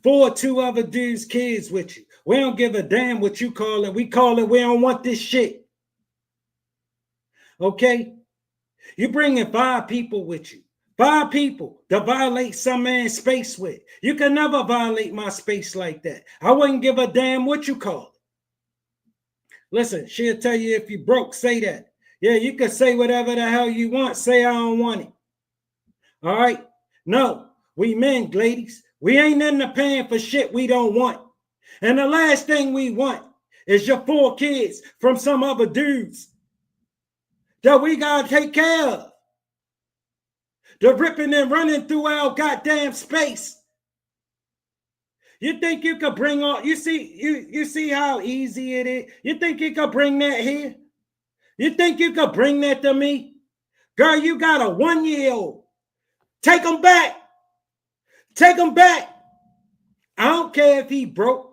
2 other dudes' kids with you. We don't give a damn what you call it. We call it we don't want this shit. Okay? You bringing 5 people with you. 5 people to violate some man's space with. You can never violate my space like that. I wouldn't give a damn what you call it. Listen, she'll tell you if you broke, say that. Yeah, you can say whatever the hell you want. Say I don't want it. All right? No, we men, ladies. We ain't in the paying for shit we don't want. And the last thing we want is your 4 kids from some other dudes that we gotta take care of. They're ripping and running through our goddamn space. You think you could bring all, you see how easy it is? You think you could bring that here? You think you could bring that to me? Girl, you got a 1-year-old. Take him back. Take him back. I don't care if he broke.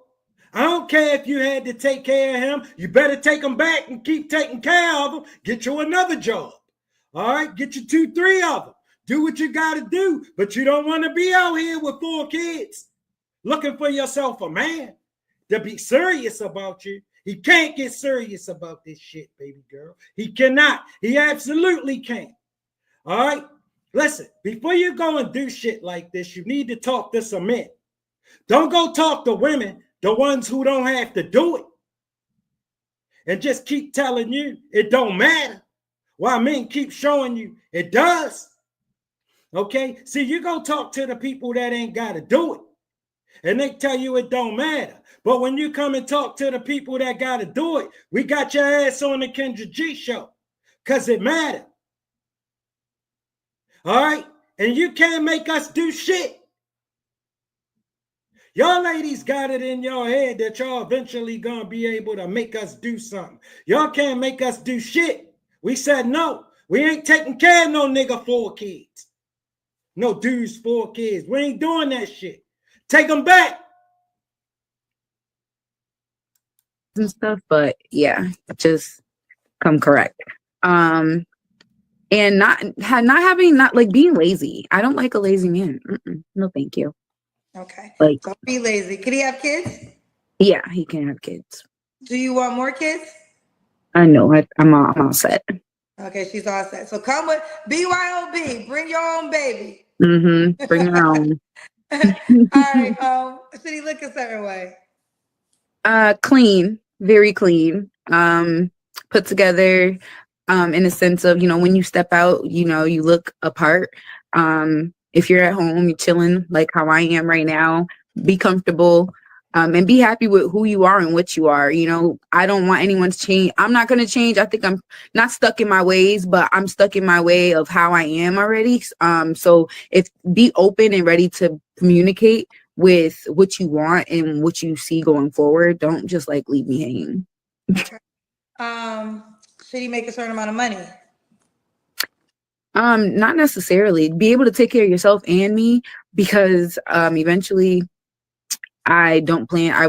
I don't care if you had to take care of him. You better take him back and keep taking care of him. Get you another job. All right? Get you 2, 3 of them. Do what you got to do. But you don't want to be out here with 4 kids looking for yourself a man to be serious about you. He can't get serious about this shit, baby girl. He cannot. He absolutely can't. All right? Listen, before you go and do shit like this, you need to talk to some men. Don't go talk to women, the ones who don't have to do it. And just keep telling you it don't matter. While men keep showing you it does. Okay? See, you go talk to the people that ain't got to do it. And they tell you it don't matter. But when you come and talk to the people that got to do it, we got your ass on the Kendra G show. Because it matters. All right? And you can't make us do shit. Y'all ladies got it in your head that y'all eventually gonna be able to make us do something. Y'all can't make us do shit. We said no. We ain't taking care of no nigga 4 kids. No dudes 4 kids. We ain't doing that shit. Take them back. And stuff, but yeah, just come correct. And not like being lazy. I don't like a lazy man. No, thank you. Okay. Like, Don't be lazy. Could he have kids? yeah, he can have kids. Do you want more kids? I know. I'm all set. Okay, she's all set. So come with BYOB. Bring your own baby. Bring your own. All right. Should he look a certain way? Clean, very clean. Put together. In a sense of, when you step out, you look apart. If you're at home, you're chilling like how I am right now, be comfortable, and be happy with who you are and what you are. I don't want anyone to change. I'm not going to change. I think I'm not stuck in my ways, but I'm stuck in my way of how I am already. So be open and ready to communicate with what you want and what you see going forward. Don't just like leave me hanging. Okay. Should he make a certain amount of money? Not necessarily. Be able to take care of yourself and me, because eventually I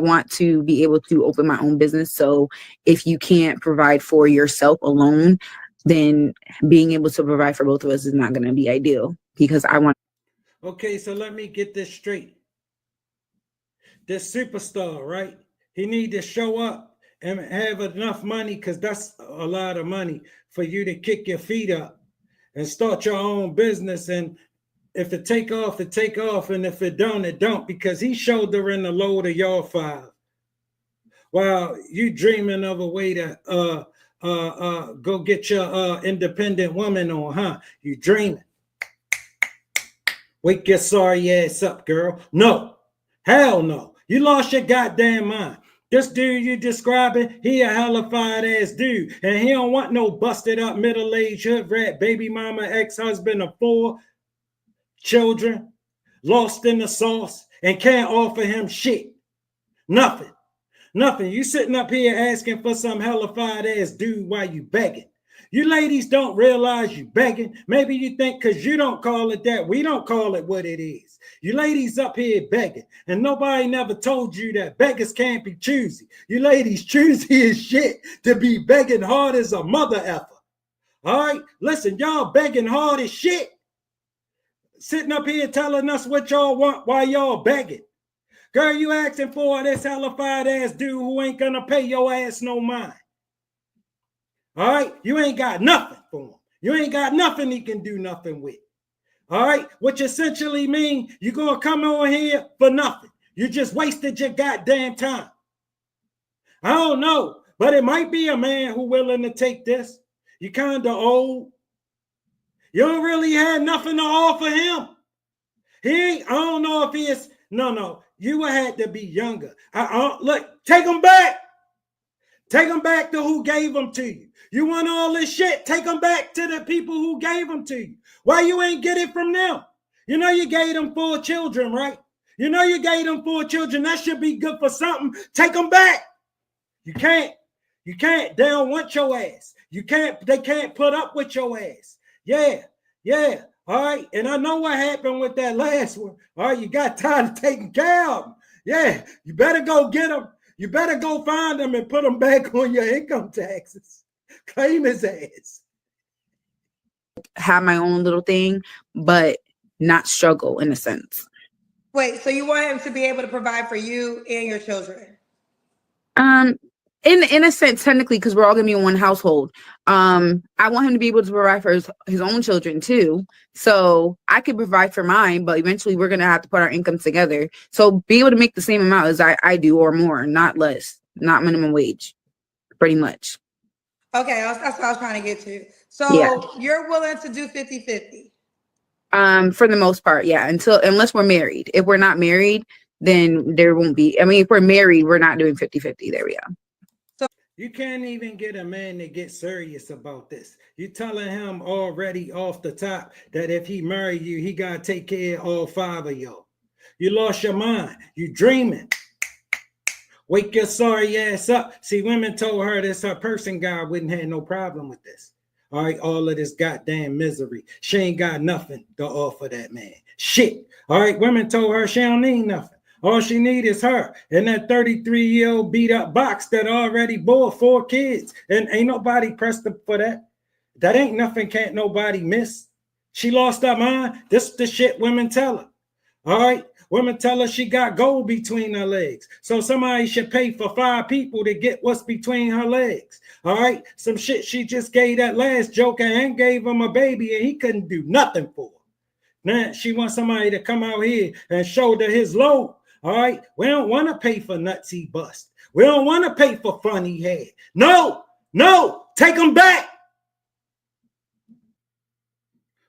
want to be able to open my own business. So if you can't provide for yourself alone, then being able to provide for both of us is not going to be ideal, because I want. Okay, so let me get this straight. This superstar, right? He need to show up and have enough money, because that's a lot of money for you to kick your feet up and start your own business. And if it take off, it take off. And if it don't, it don't, because he's shouldering the load of y'all 5. While you dreaming of a way to go get your independent woman on, huh? You dreaming. Wake your sorry ass up, girl. No. Hell no. You lost your goddamn mind. This dude you describing, he a hellified ass dude. And he don't want no busted up middle-aged hood rat baby mama ex-husband of 4 children, lost in the sauce, and can't offer him shit. Nothing. You sitting up here asking for some hellified ass dude while you begging. You ladies don't realize you begging. Maybe you think because you don't call it that, we don't call it what it is. You ladies up here begging, and nobody never told you that beggars can't be choosy. You ladies choosy as shit to be begging hard as a mother effer. All right, listen, y'all begging hard as shit. Sitting up here telling us what y'all want while y'all begging. Girl, you asking for this hellified ass dude who ain't gonna pay your ass no mind. All right, you ain't got nothing for him. You ain't got nothing he can do nothing with. All right, which essentially means you're gonna come on here for nothing. You just wasted your goddamn time. I don't know, but it might be a man who willing to take this. You kind of old. You don't really have nothing to offer him. He ain't, I don't know if he is, no, you would have to be younger. Look, take him back. Take them back to who gave them to you. You want all this shit, take them back to the people who gave them to you. Why you ain't get it from them? You know you gave them 4 children, right? You know you gave them 4 children. That should be good for something. Take them back. You can't. You can't. They don't want your ass. You can't. They can't put up with your ass. Yeah. All right. And I know what happened with that last one. All right. You got tired of taking care of them. Yeah. You better go get them. You better go find them and put them back on your income taxes. Claim his ass. Have my own little thing, but not struggle in a sense. Wait, so you want him to be able to provide for you and your children? In a sense, technically, because we're all gonna be in one household. I want him to be able to provide for his own children too. So I could provide for mine, but eventually we're gonna have to put our incomes together. So be able to make the same amount as I do or more, not less, not minimum wage, pretty much. Okay, that's what I was trying to get to. So Yeah. You're willing to do 50-50? For the most part, yeah. Unless we're married. If we're not married, then there won't be. I mean, if we're married, we're not doing 50-50. There we go. You can't even get a man to get serious about this. You telling him already off the top that if he marry you, he got to take care of all 5 of y'all. You lost your mind. You dreaming. Wake your sorry ass up. See, women told her this her person guy wouldn't have no problem with this. All right, all of this goddamn misery. She ain't got nothing to offer that man. Shit. All right, women told her she don't need nothing. All she need is her and that 33-year-old beat up box that already bore 4 kids. And ain't nobody pressed up for that. That ain't nothing can't nobody miss. She lost her mind. This is the shit women tell her. All right. Women tell her she got gold between her legs. So somebody should pay for 5 people to get what's between her legs. All right. Some shit she just gave that last joker and gave him a baby and he couldn't do nothing for her. Now she wants somebody to come out here and shoulder his load. All right. We don't want to pay for nuts he bust. We don't want to pay for fun he had. No. Take him back.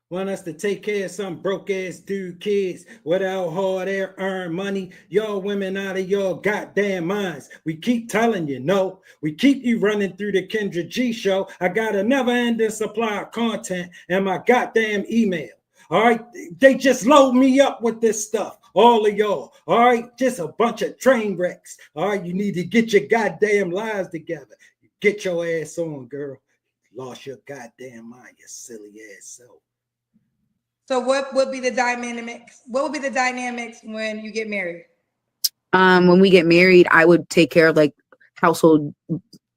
Want us to take care of some broke ass dude kids without hard earned money. Y'all women out of your goddamn minds. We keep telling you no. We keep you running through the Kendra G show. I got a never ending supply of content in my goddamn email. All right. They just load me up with this stuff. All of y'all. All right. Just a bunch of train wrecks. All right. You need to get your goddamn lives together. Get your ass on, girl. You lost your goddamn mind, you silly ass self. So what would be the dynamics? What would be the dynamics when you get married? When we get married, I would take care of like household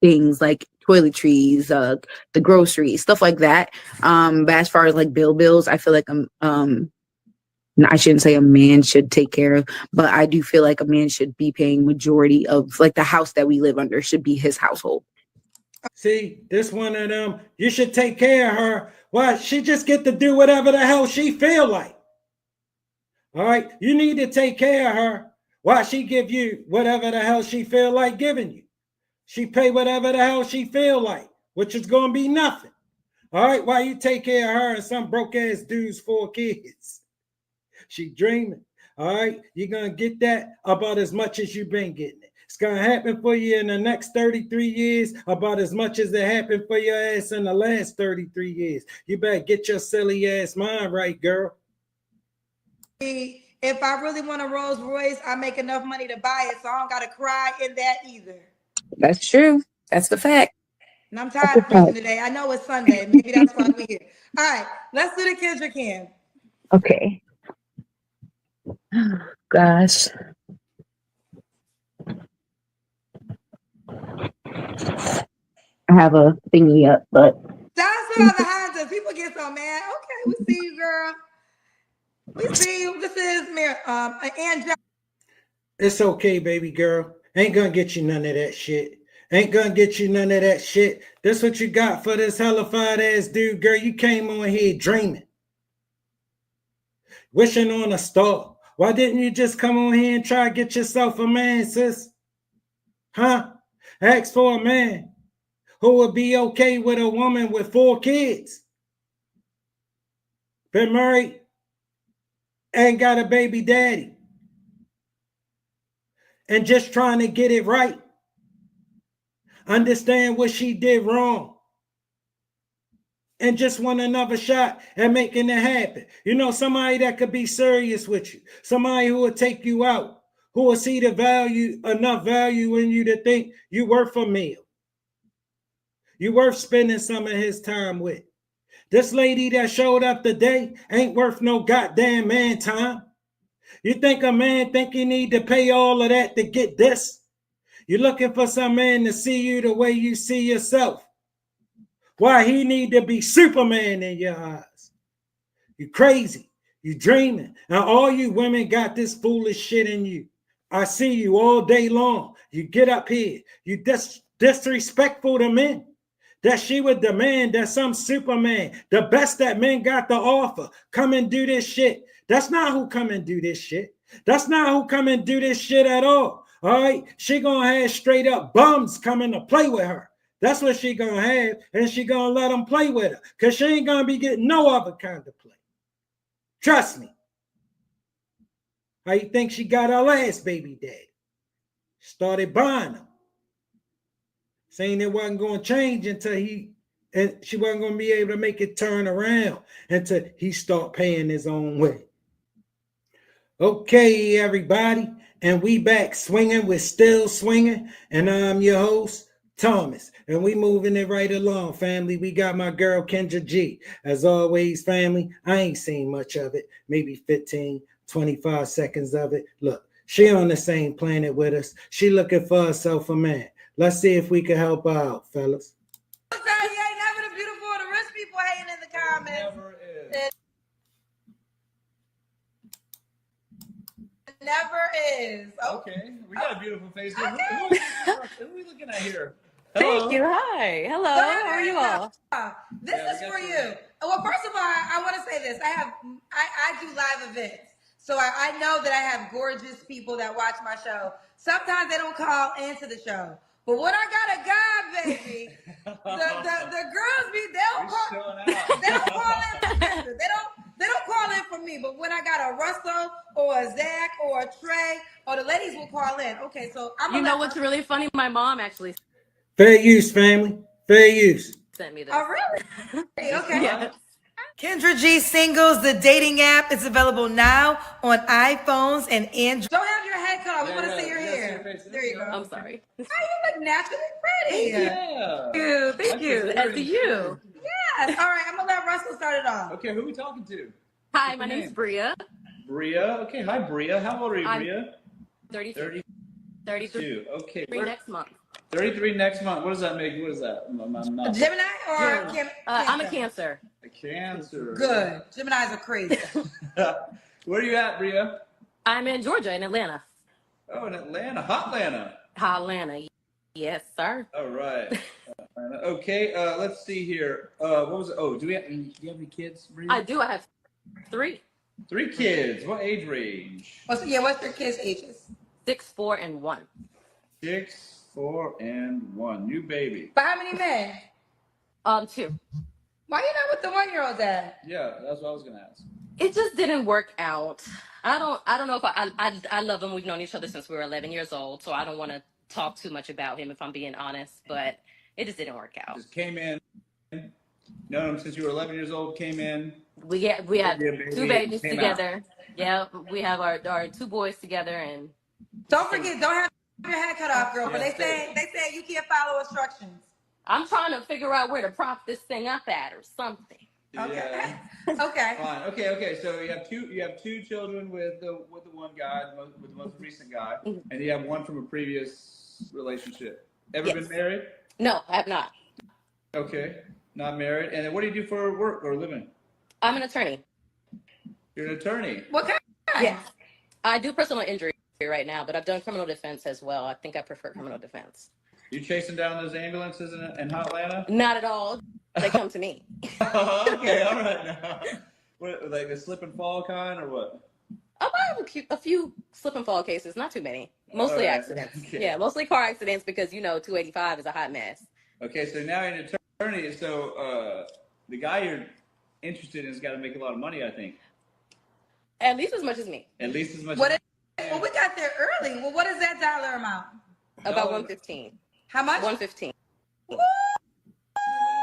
things like toiletries, the groceries, stuff like that. But as far as like bills, I feel like I shouldn't say a man should take care of, but I do feel like a man should be paying majority of like the house that we live under should be his household. See, this one of them, you should take care of her. Why? She just get to do whatever the hell she feel like. All right? You need to take care of her. Why? She give you whatever the hell she feel like giving you. She pay whatever the hell she feel like, which is going to be nothing. All right? Why you take care of her and some broke ass dude's 4 kids? She dreaming. All right? You're going to get that about as much as you've been getting it. It's going to happen for you in the next 33 years about as much as it happened for your ass in the last 33 years. You better get your silly ass mind right, girl. If I really want a Rolls Royce, I make enough money to buy it, so I don't got to cry in that either. That's true. That's the fact. And I'm tired of preaching today. I know it's Sunday. Maybe that's why we're here. All right, let's do the Kendra Cam. Okay. Gosh. I have a thingy up, but That's what other hands does. People get so mad. Okay, we see you, girl. We see you. This is Angelica. It's okay, baby girl. Ain't gonna get you none of that shit. Ain't gonna get you none of that shit. That's what you got for this hellified ass dude, girl. You came on here dreaming, wishing on a star. Why didn't you just come on here and try to get yourself a man, sis? Huh? Ask for a man who would be okay with a woman with 4 kids, been married, ain't got a baby daddy, and just trying to get it right. Understand what she did wrong and just want another shot at making it happen. You know, somebody that could be serious with you, somebody who will take you out, who will see the value, enough value in you to think you worth a meal. You worth spending some of his time with. This lady that showed up today ain't worth no goddamn man time. You think a man think he need to pay all of that to get this? You're looking for some man to see you the way you see yourself. Why he need to be Superman in your eyes? You crazy. You dreaming. And all you women got this foolish shit in you. I see you all day long. You get up here. You disrespectful to men. That she would demand that some Superman, the best that men got to offer, come and do this shit. That's not who come and do this shit. That's not who come and do this shit at all. All right? She gonna have straight up bums coming to play with her. That's what she gonna have, and she gonna let them play with her, because she ain't gonna be getting no other kind of play. Trust me. How you think she got her last baby daddy? Started buying them. Saying it wasn't going to change until she wasn't going to be able to make it turn around until he start paying his own way. Okay, everybody, and we back swinging. We're still swinging, and I'm your host, Thomas, and we moving it right along, family. We got my girl, Kendra G. As always, family, I ain't seen much of it, maybe 15, 25 seconds of it. Look, she on the same planet with us. She looking for herself a man. Let's see if we can help her out, fellas. He ain't never the beautiful or the rich people hating in the comments. Never is. It never is. Okay, we got a beautiful face here. Okay. Who are we looking at here? Thank you. Hi. Hello. How are you all? This is for you. Well, first of all, I want to say this. I do live events. So I know that I have gorgeous people that watch my show. Sometimes they don't call into the show. But when I got a guy, baby, the girls they don't call in for Kendra. They don't call in for me. But when I got a Russell or a Zach or a Trey, or the ladies will call in. Okay, so You know what's really funny? My mom actually Fair use, family. Fair use. sent me this. Oh, really? Okay. Yes. Kendra G Singles, the dating app, is available now on iPhones and Android. Don't have your head cut off. We want to see your hair. There you go. I'm sorry. Oh, you look naturally pretty. Yeah. Thank you. As do you. Yes. All right, I'm going to let Russell start it off. Okay, who are we talking to? Hi, my name's Bria. Bria. Okay, hi Bria. How old are you, I'm Bria? 32. 32. Okay. 33 next month. 33 next month. What does that make? What is that? I'm not. Gemini or Cancer. I'm a Cancer. A Cancer. Good. Geminis are crazy. Where are you at, Bria? I'm in Georgia, in Atlanta. Oh, in Atlanta. Hot Atlanta. Atlanta. Yes, sir. All right. Okay, let's see here. What was it? Oh, do you have any kids, Bria? I do. I have 3. 3 kids. What age range? What's your kids' ages? 6, 4, and 1. 6, 4, and 1. New baby. But how many men? 2. Why you not with the 1-year-old dad? Yeah, that's what I was gonna ask. It just didn't work out. I don't know if I love him. We've known each other since we were 11 years old, so I don't want to talk too much about him if I'm being honest, but it just didn't work out. Just came in. Known him since you were 11 years old. Came in. We had 2 babies together. Out. Yeah, we have our 2 boys together, and don't forget, don't have your head cut off, girl. But Yes, they say you can't follow instructions. I'm trying to figure out where to prop this thing up at or something. Okay. Yeah. Okay. Fine. Okay. So you have two children with the one guy, with the most recent guy, and you have one from a previous relationship. Ever Yes. been married? No, I have not. Okay, not married. And then what do you do for work or living? I'm an attorney. You're an attorney. What kind? Yes. I do personal injury right now, but I've done criminal defense as well. I think I prefer criminal defense. You chasing down those ambulances in Atlanta? Not at all. They come to me. Okay, all right. Now, what, like the slip and fall kind, or what? I have a few slip and fall cases, not too many. Mostly accidents. Okay. Yeah, mostly car accidents because 285 is a hot mess. Okay, so now you're an attorney. So the guy you're interested in has got to make a lot of money, I think. At least as much as me. At least as much. Well, we got there early. Well, what is that dollar amount? About 115. How much? 115. Woo!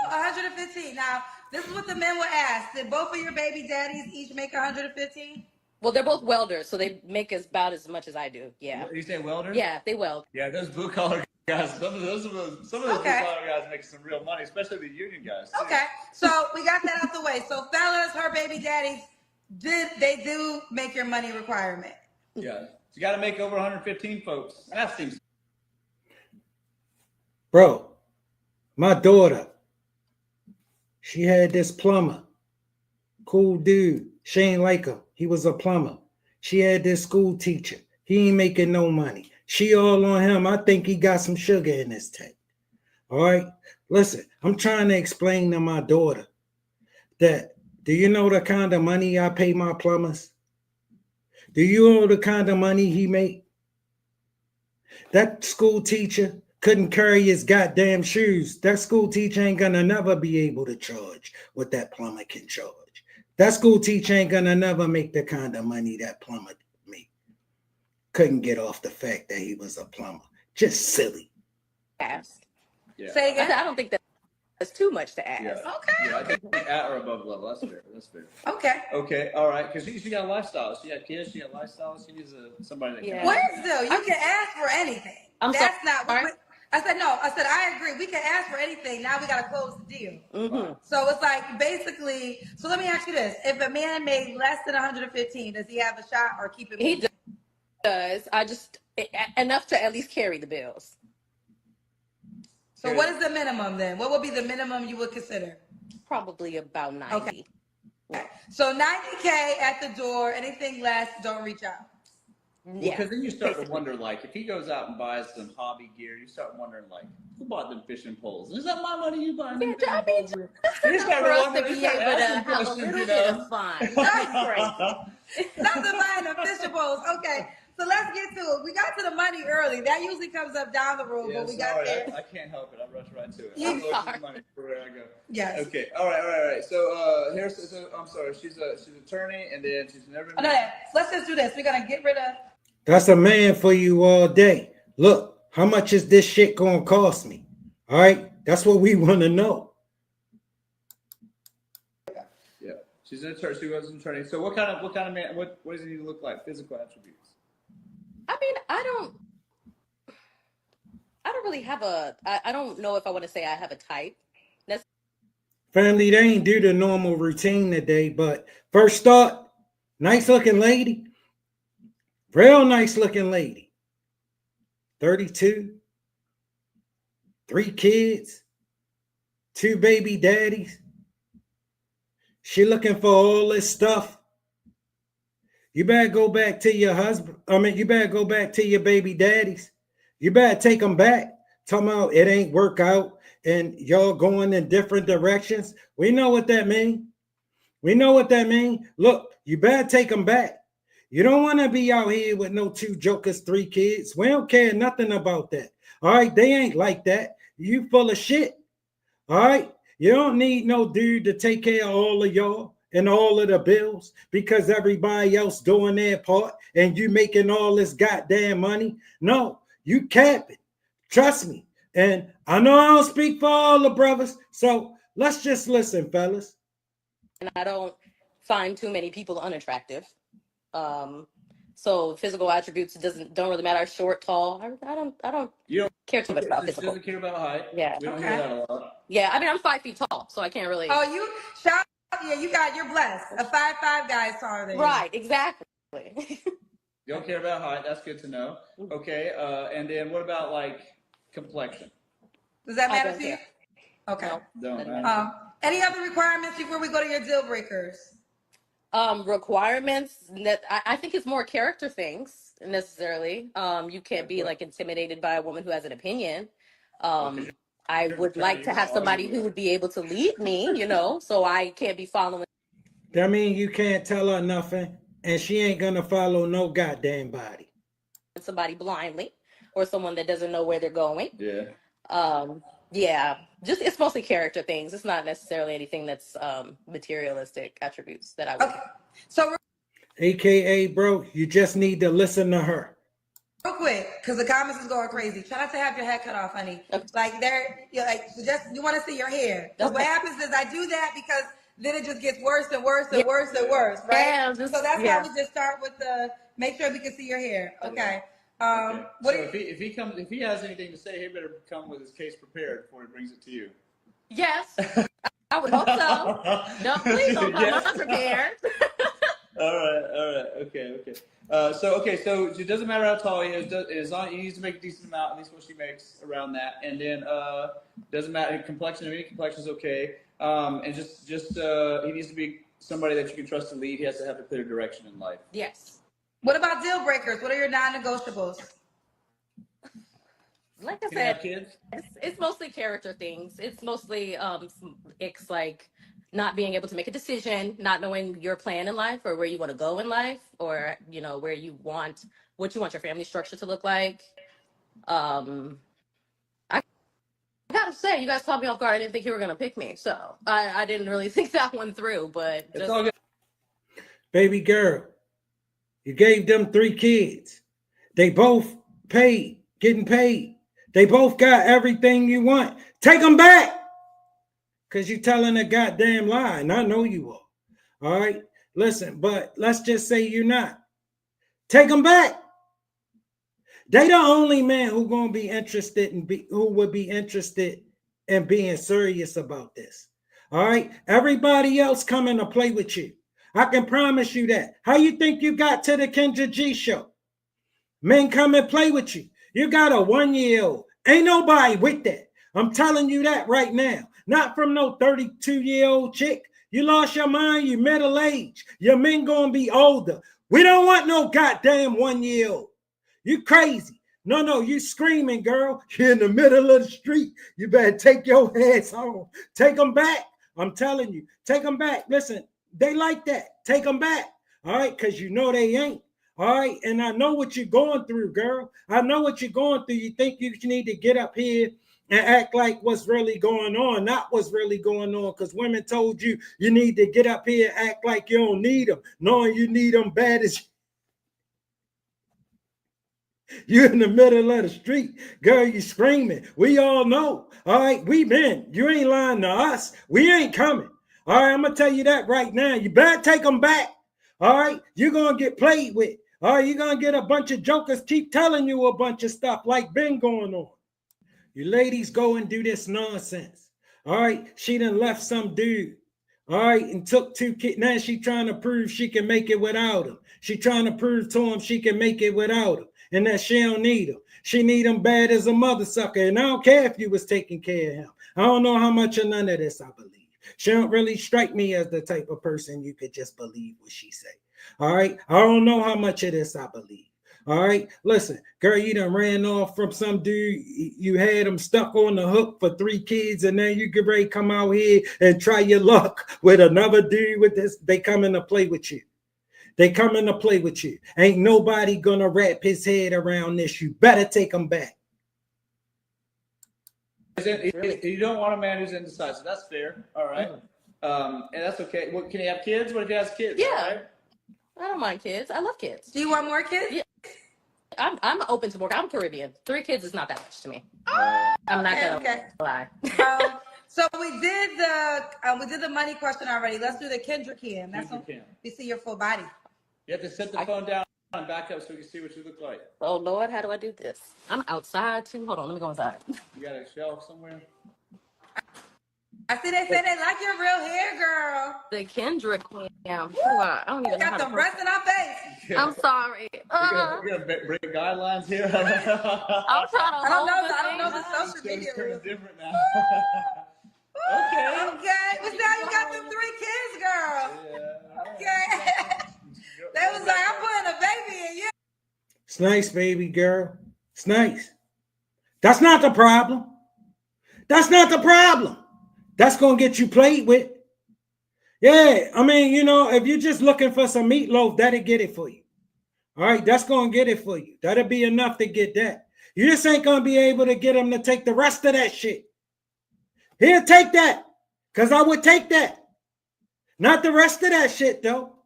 115. Now, this is what the men will ask. Did both of your baby daddies each make 115? Well, they're both welders, so they make about as much as I do. Yeah. You say welder? Yeah, they weld. Yeah, those blue collar guys. Some of those blue collar guys make some real money, especially the union guys. Too. Okay, so we got that out the way. So, fellas, her baby daddies do make your money requirement? Yeah, you got to make over 115, folks. That seems. Bro, my daughter, she had this plumber. Cool dude. She ain't like him. He was a plumber. She had this school teacher. He ain't making no money. She all on him. I think he got some sugar in his tank. All right? Listen, I'm trying to explain to my daughter that, do you know the kind of money I pay my plumbers? Do you know the kind of money he make? That school teacher couldn't carry his goddamn shoes. That school teacher ain't gonna never be able to charge what that plumber can charge. That school teacher ain't gonna never make the kind of money that plumber make. Couldn't get off the fact that he was a plumber. Just silly. Ask. Yeah. Say again? I don't think that's too much to ask. Yeah. Okay. Yeah, I think at or above level. That's fair. That's fair. Okay. Okay. All right. Because she got a lifestyle. She got kids. She got lifestyle. She needs somebody that can. What is though? You can ask for anything. That's not. I said no. I said I agree. We can ask for anything. Now we got to close the deal. Mm-hmm. So it's like basically. So let me ask you this: if a man made less than 115, does he have a shot or keep it? He does. I just enough to at least carry the bills. So what is the minimum then? What would be the minimum you would consider? Probably about 90. Okay. So 90K at the door. Anything less, don't reach out. Yeah. Because then you start to wonder, like, if he goes out and buys some hobby gear, you start wondering, like, who bought them fishing poles? Is that my money you buying them fishing poles with? You start for us to wondering, be able to have a little bit of fun. Nothing buying the fishing poles. Okay. So let's get to it. We got to the money early. That usually comes up down the road, but we got there. I can't help it. I rush right to it. I'm sorry. Money where I go. Yes. Okay. All right. So I'm sorry. She's an attorney, and then she's never. Let's just do this. We're gonna get rid of. That's a man for you all day. Look, how much is this shit gonna cost me? All right, that's what we want to know. Yeah, she's an attorney. She was an attorney. So what kind of man? What does he look like? Physical attributes. I mean, I don't really have I don't know if I want to say I have a type. Family, they ain't do the normal routine today, but first thought, nice looking lady. Real nice looking lady. 32. 3 kids. 2 baby daddies. She looking for all this stuff. You better go back to your husband. You better go back to your baby daddies. You better take them back. Talking about it ain't work out and y'all going in different directions. We know what that mean. Look, you better take them back. You don't want to be out here with no 2 jokers, 3 kids. We don't care nothing about that. All right, they ain't like that. You full of shit. All right, you don't need no dude to take care of all of y'all and all of the bills because everybody else doing their part and you making all this goddamn money. No, you capping. Trust me. And I know I don't speak for all the brothers, so let's just listen, fellas. And I don't find too many people unattractive. So physical attributes don't really matter. Short, tall. I don't You don't care too much about she physical. doesn't care about height. Yeah. We don't hear that a lot. Yeah. I mean, I'm 5 feet tall, so I can't really. Oh, you shout! Yeah, you're blessed. A 5'5" guy is taller than you. Right. Exactly. You don't care about height. That's good to know. Okay. And then what about like complexion? Does that I matter don't to you? care. Okay. No. Don't Doesn't matter. matter. Any other requirements before we go to your deal breakers? Requirements that I think it's more character things necessarily. You can't be like intimidated by a woman who has an opinion. I would like to have somebody who would be able to lead me, you know, so I can't be following That mean you can't tell her nothing, and she ain't gonna follow no goddamn body. somebody blindly or someone that doesn't know where they're going. Yeah. Yeah, just it's mostly character things. It's not necessarily anything that's materialistic attributes that I would. Okay. So AKA, bro, you just need to listen to her. real quick, because the comments is going crazy. Try not to have your head cut off, honey. Okay. Like you're like just you want to see your hair. But what happens is I do that because then it just gets worse and worse and worse and worse, right? Yeah, so that's why we just start with the make sure we can see your hair. Okay. Okay. What So if he has anything to say, he better come with his case prepared before he brings it to you. Yes, I would hope so. No, please don't come unprepared. All right, okay. So it doesn't matter how tall he is. As long he needs to make a decent amount, at least what she makes around that, and then doesn't matter complexion. Any complexion is okay. And just he needs to be somebody that you can trust to lead. He has to have a clear direction in life. Yes. What about deal breakers? What are your non-negotiables? Like I Can you have said, kids? it's mostly character things. It's mostly it's like not being able to make a decision, not knowing your plan in life or where you want to go in life, or you know what you want your family structure to look like. I gotta say, you guys caught me off guard. I didn't think you were gonna pick me, so I didn't really think that one through. But It's all good. Baby girl, you gave them 3 kids. They both getting paid. They both got everything you want. Take them back. Because you're telling a goddamn lie, and I know you are. All right? Listen, but let's just say you're not. Take them back. They the only man who gonna be interested who would be interested in being serious about this. All right? Everybody else coming to play with you. I can promise you that. How you think you got to the Kendra G show? Men come and play with you. You got a 1-year-old. Ain't nobody with that. I'm telling you that right now. Not from no 32-year-old chick. You lost your mind. You middle age. Your men gonna be older. We don't want no goddamn 1-year-old. You crazy. No, you screaming, girl. You're in the middle of the street. You better take your ass home. Take them back. I'm telling you. Take them back. Listen, they like that. Take them back. All right, because you know they ain't. All right, and I know what you're going through, girl. I know what you're going through. You think you need to get up here and act like what's really going on, not what's really going on, because women told you you need to get up here and act like you don't need them, knowing you need them bad as you're in the middle of the street. Girl, you screaming. We all know. All right, we been. You ain't lying to us. We ain't coming. All right, I'm going to tell you that right now. You better take them back. All right, you're going to get played with. All right, you're going to get a bunch of jokers keep telling you a bunch of stuff like been going on. You ladies go and do this nonsense. All right, she done left some dude. All right, and took 2 kids. Now she trying to prove she can make it without him. She trying to prove to him she can make it without him and that she don't need him. She need him bad as a mother sucker. And I don't care if you was taking care of him. I don't know how much of none of this I believe. She don't really strike me as the type of person you could just believe what she say. All right. I don't know how much of this I believe. All right. Listen, girl, you done ran off from some dude. You had him stuck on the hook for 3 kids, and then you get ready to come out here and try your luck with another dude with this. They coming to play with you. They coming to play with you. Ain't nobody gonna wrap his head around this. You better take him back. You don't want a man who's indecisive. That's fair. All right. And that's okay. Well, can he have kids? What if he has kids? Yeah. All right? I don't mind kids. I love kids. Do you want more kids? Yeah. I'm open to more. I'm Caribbean. 3 kids is not that much to me. I'm not gonna lie. So we did the money question already. Let's do the Kendra Cam. That's we see your full body. You have to set the phone down. back up so we can see what you look like. Oh Lord, how do I do this? I'm outside too. Hold on, let me go inside. You got a shelf somewhere? I see they say they like your real hair, girl. The Kendra queen. Yeah, I don't even know Got how to them breasts in our face. I'm sorry. We're gonna break guidelines here. I'm trying to I don't hold know. the I don't know thing. the social Show's media turning rules. different now. Okay. Okay. But now you got them 3 kids, girl. Yeah. Okay. They was like, I'm putting a baby in you. It's nice, baby girl. It's nice. That's not the problem. That's not the problem. That's going to get you played with. Yeah, I mean, you know, if you're just looking for some meatloaf, that'll get it for you. All right, that's going to get it for you. That'll be enough to get that. You just ain't going to be able to get him to take the rest of that shit. He'll take that, because I would take that. Not the rest of that shit, though.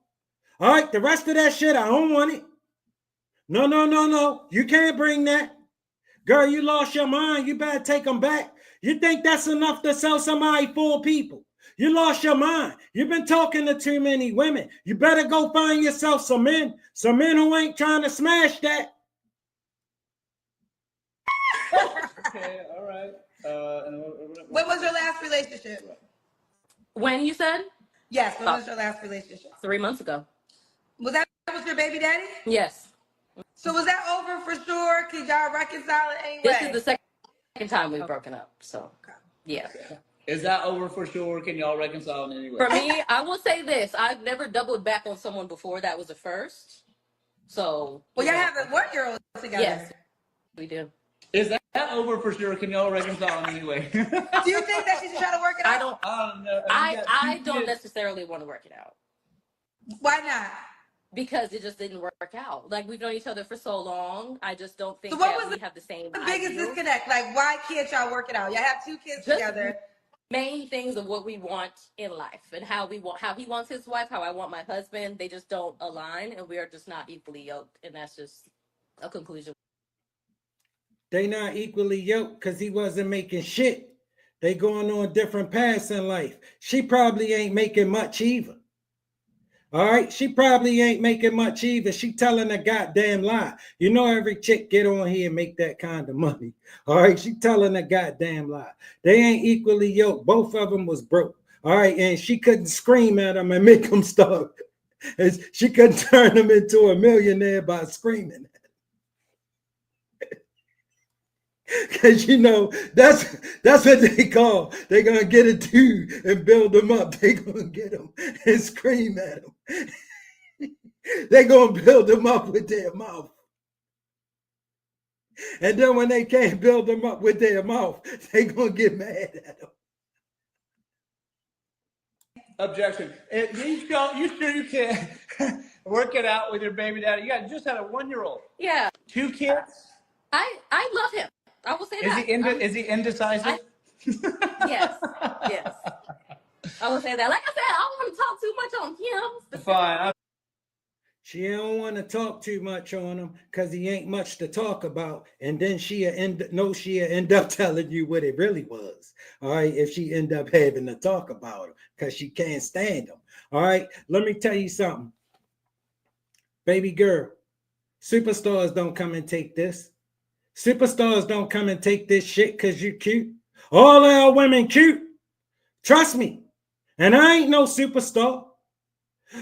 All right, the rest of that shit, I don't want it. No, no, no, no. You can't bring that. Girl, you lost your mind. You better take them back. You think that's enough to sell somebody 4 people? You lost your mind. You've been talking to too many women. You better go find yourself some men who ain't trying to smash that. Okay, all right. When was your last relationship? When you said? Yes, when was your last relationship? 3 months ago. Was that with your baby daddy? Yes. So was that over for sure? Could y'all reconcile it anyway? This is the second time we've broken up. So, yeah. Is that over for sure? Can y'all reconcile in any way? For me, I will say this. I've never doubled back on someone before. That was the first. So. Well, y'all have a 1-year-old together. Yes, we do. Is that over for sure? Can y'all reconcile in any way? Do you think that she should try to work it out? I don't. I don't know. I don't necessarily want to work it out. Why not? Because it just didn't work out. Like, we've known each other for so long. I just don't think So what that was we have the same The biggest ideals. disconnect. Like, why can't y'all work it out? Y'all have 2 kids together. Main things of what we want in life and how he wants his wife, how I want my husband. They just don't align, and we are just not equally yoked. And that's just a conclusion. They not equally yoked because he wasn't making shit. They going on different paths in life. She probably ain't making much either. All right, she probably ain't making much either. She telling a goddamn lie. You know, every chick get on here and make that kind of money. All right, she telling a goddamn lie. They ain't equally yoked. Both of them was broke. All right, and she couldn't scream at them and make them stop. She couldn't turn them into a millionaire by screaming. Because you know that's what they call. They're gonna get a dude and build them up. They're gonna get them and scream at them. They're gonna build them up with their mouth. And then when they can't build them up with their mouth, they're gonna get mad at them. Objection. You sure you can't work it out with your baby daddy? You just had a 1-year-old. Yeah. 2 kids. I love him. I will say that. Is he indecisive? Yes. Yes. I will say that. Like I said, I don't want to talk too much on him. Fine. She don't want to talk too much on him because he ain't much to talk about. And then she'll end up telling you what it really was. All right, if she end up having to talk about him because she can't stand him. All right, let me tell you something. Baby girl, superstars don't come and take this. Superstars don't come and take this shit because you're cute. All our women cute. Trust me. And I ain't no superstar.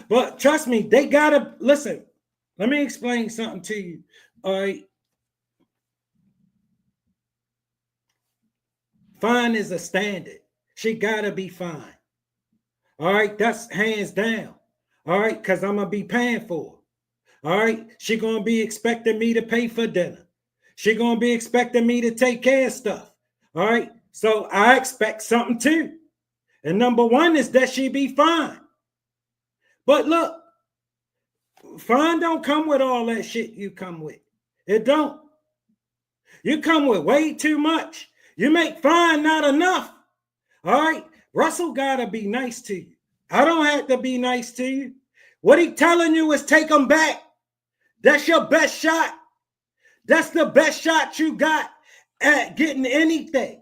But trust me, they gotta listen. Let me explain something to you. All right. Fine is a standard. She gotta be fine. All right, that's hands down. All right, because I'm gonna be paying for her. All right, she gonna be expecting me to pay for dinner. She gonna be expecting me to take care of stuff. All right, so I expect something too. And number 1 is that she be fine. But look, fine don't come with all that shit you come with. It don't. You come with way too much. You make fine not enough. All right, Russell gotta be nice to you. I don't have to be nice to you. What he telling you is take him back. That's your best shot. That's the best shot you got at getting anything.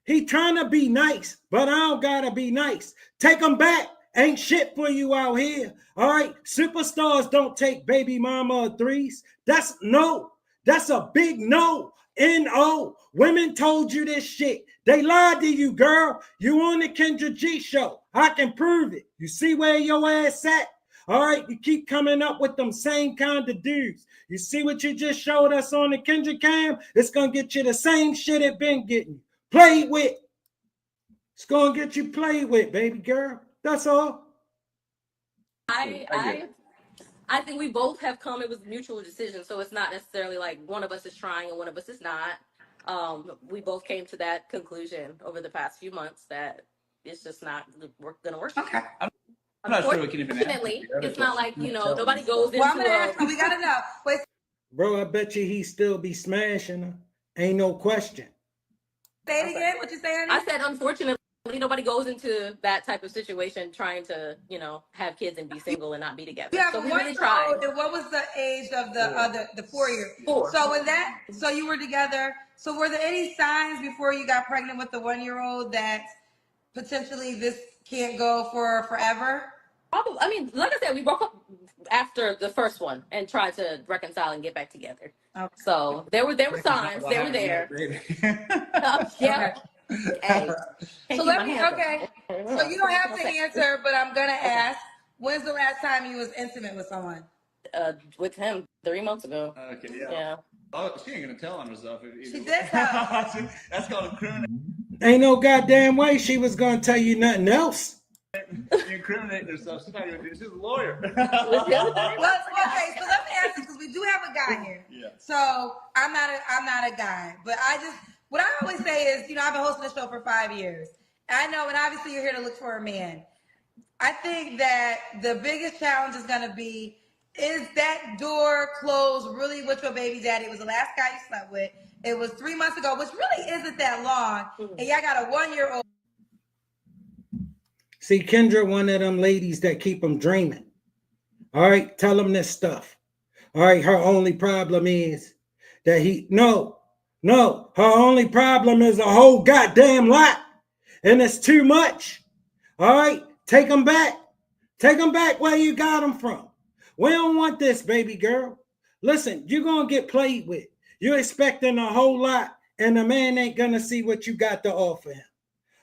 He trying to be nice, but I don't gotta be nice. Take him back ain't shit for you out here. All right, superstars don't take baby mama or threes. That's no. That's a big no. No. Women told you this shit. They lied to you, girl. You on the Kendra G show. I can prove it. You see where your ass at? All right, you keep coming up with them same kind of dudes. You see what you just showed us on the Kendra cam? It's gonna get you the same shit it been getting you. Played with. It's gonna get you played with, baby girl. That's all. I think we both have come. It was a mutual decision, so it's not necessarily like one of us is trying and one of us is not. We both came to that conclusion over the past few months that it's just not going to work. Okay. I'm not sure we can even. Unfortunately, it's not like nobody goes into. Well, I'm gonna ask. We gotta know. Wait. Bro, I bet you he still be smashing her. Ain't no question. Say it again. What you say? I said, unfortunately, nobody goes into that type of situation trying to, have kids and be single and not be together. Yeah, so but we really tried. and what was the age of the 4-year? 4. So you were together. So were there any signs before you got pregnant with the 1-year-old that potentially this can't go for forever? Probably. I mean, like I said, we broke up after the first one and tried to reconcile and get back together. Okay. So there were signs. They were there. Yeah. Hey. So let me. Okay. So you don't have to answer, but I'm gonna ask. When's the last time you was intimate with someone? With him 3 months ago. Okay. Yeah. Oh, she ain't gonna tell on herself. She did tell. That's called incriminating. Ain't no goddamn way she was gonna tell you nothing else. She incriminating herself. She's not even. She's a lawyer. Okay, so let me ask you because we do have a guy here. Yeah. So I'm not a guy, but what I always say is, I've been hosting the show for 5 years. I know, and obviously you're here to look for a man. I think that the biggest challenge is going to be, is that door closed really with your baby daddy? It was the last guy you slept with. It was 3 months ago, which really isn't that long. And y'all got a 1-year-old. See, Kendra, one of them ladies that keep them dreaming. All right, tell them this stuff. All right, her only problem is that her only problem is a whole goddamn lot. And it's too much. All right, take them back. Take them back where you got them from. We don't want this, baby girl. Listen, you're going to get played with. You're expecting a whole lot, and the man ain't going to see what you got to offer him.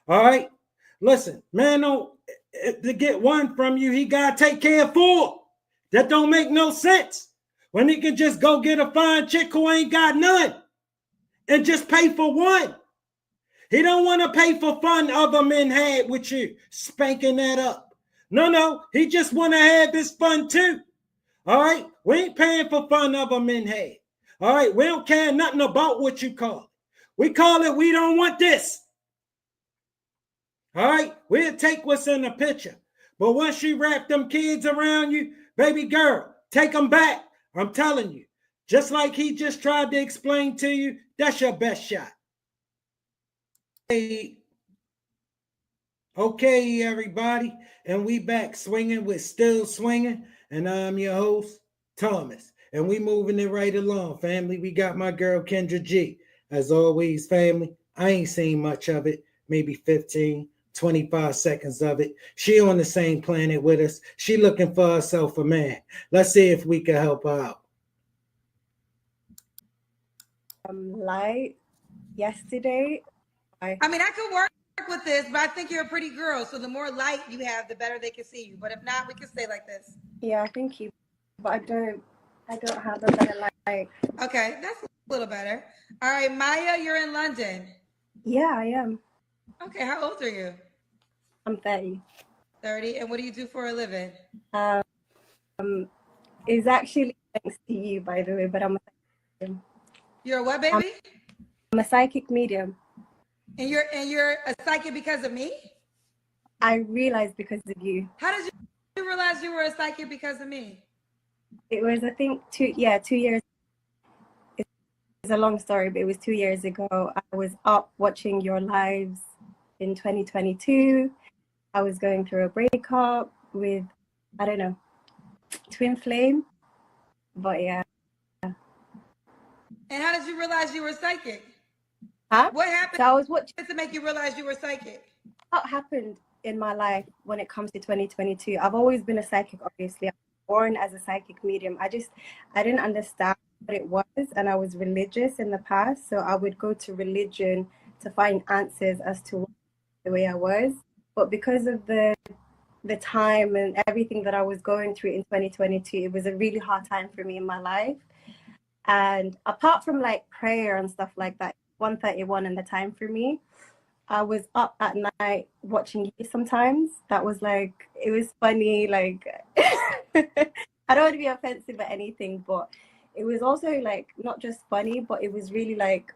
All right? Listen, man, to get one from you, he got to take care of 4. That don't make no sense. When he can just go get a fine chick who ain't got none and just pay for one. He don't want to pay for fun other men had with you, spanking that up. No, he just want to have this fun too. All right? We ain't paying for fun other men had. All right? We don't care nothing about what you call it. We call it, we don't want this. All right? We'll take what's in the picture. But once you wrap them kids around you, baby girl, take them back. I'm telling you. Just like he just tried to explain to you, that's your best shot. Okay, everybody. And we back swinging with Still Swinging. And I'm your host, Thomas. And we moving it right along, family. We got my girl, Kendra G. As always, family, I ain't seen much of it. Maybe 15, 25 seconds of it. She on the same planet with us. She looking for herself a man. Let's see if we can help her out. Light yesterday. I could work with this, but I think you're a pretty girl. So the more light you have, the better they can see you. But if not, we can stay like this. Yeah, thank you. But I don't have a better light. Okay, that's a little better. All right, Maya, you're in London. Yeah, I am. Okay, how old are you? I'm 30. 30, and what do you do for a living? It's actually thanks to you, by the way, but I'm a psychic medium. You're a what, baby? I'm a psychic medium. And you're a psychic because of me? I realized because of you. How did you realize you were a psychic because of me? It was, I think, 2 years. It's a long story, but it was 2 years ago. I was up watching your lives in 2022. I was going through a breakup with, I don't know, twin flame. But yeah. And how did you realize you were psychic? Huh? What happened so I was watching to make you realize you were psychic? what happened in my life when it comes to 2022. I've always been a psychic, obviously. I was born as a psychic medium. I didn't understand what it was, and I was religious in the past. So I would go to religion to find answers as to the way I was. But because of the time and everything that I was going through in 2022, it was a really hard time for me in my life. And apart from like prayer and stuff like that, 1:31 in the time for me, I was up at night watching you sometimes. That was like, it was funny. Like, I don't want to be offensive or anything, but it was also like not just funny, but it was really like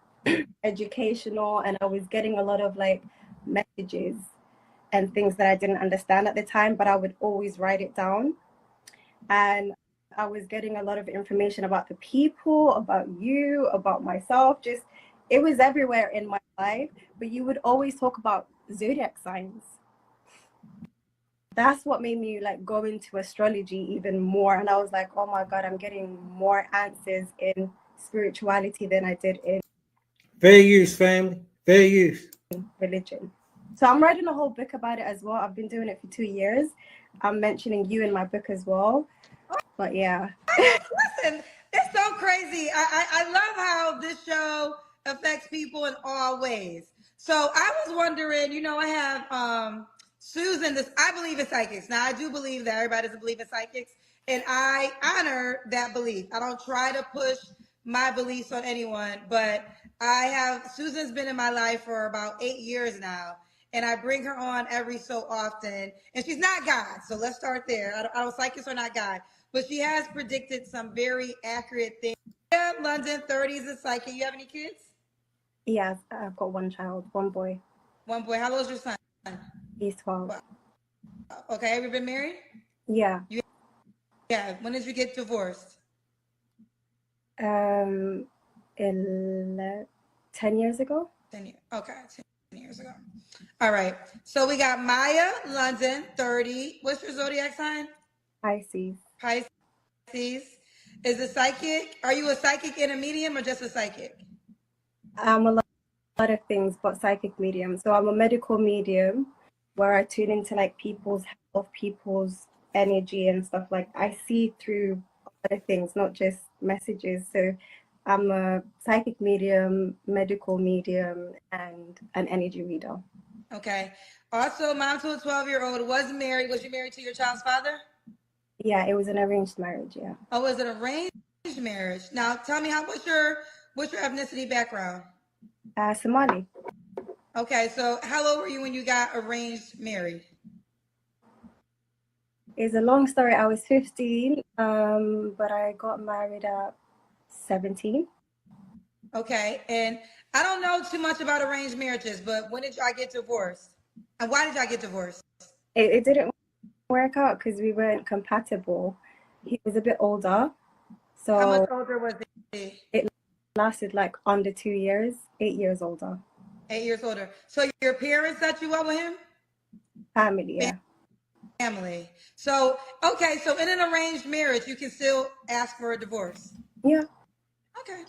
educational. And I was getting a lot of like messages and things that I didn't understand at the time, but I would always write it down. And I was getting a lot of information about the people, about you, about myself. Just, it was everywhere in my life. But you would always talk about zodiac signs. That's what made me like go into astrology even more. And I was like, oh my God, I'm getting more answers in spirituality than I did in Fair use, family. Fair use. religion. So I'm writing a whole book about it as well. I've been doing it for 2 years. I'm mentioning you in my book as well. But yeah. Listen, it's so crazy. I love how this show affects people in all ways. So I was wondering, you know, I have Susan, I believe in psychics. Now I do believe that everybody doesn't believe in psychics, and I honor that belief. I don't try to push my beliefs on anyone, but Susan's been in my life for about 8 years now, and I bring her on every so often. And she's not God, so let's start there. I don't psychics are not God, but she has predicted some very accurate things. Yeah, London 30 is a psychic. You have any kids? Yeah, I've got one child, one boy. One boy. How old is your son? He's 12. Wow. Okay, have you been married? Yeah. Yeah. When did you get divorced? 10 years ago. 10 years. Okay, 10 years ago. All right. So we got Maya, London, 30. What's your zodiac sign? Pisces. Pisces. Is a psychic. Are you a psychic and a medium or just a psychic? I'm a lot of things, but psychic medium. So I'm a medical medium where I tune into like people's health, people's energy and stuff. Like I see through other things, not just messages. So I'm a psychic medium, medical medium, and an energy reader. Okay. Also, mom to a 12-year-old was married. Was you married to your child's father? Yeah, it was an arranged marriage. Yeah. Oh, was it an arranged marriage? Now, tell me, what's your ethnicity background? Somali. Okay, so how old were you when you got arranged married? It's a long story. I was 15, but I got married at 17. Okay, and I don't know too much about arranged marriages, but when did y'all get divorced? And why did y'all get divorced? It didn't work out because we weren't compatible. He was a bit older. So how much older was he? It lasted like under 2 years, 8 years older. 8 years older. So your parents set you up with him? Family, yeah. Family. So, okay, so in an arranged marriage, you can still ask for a divorce? Yeah. Okay.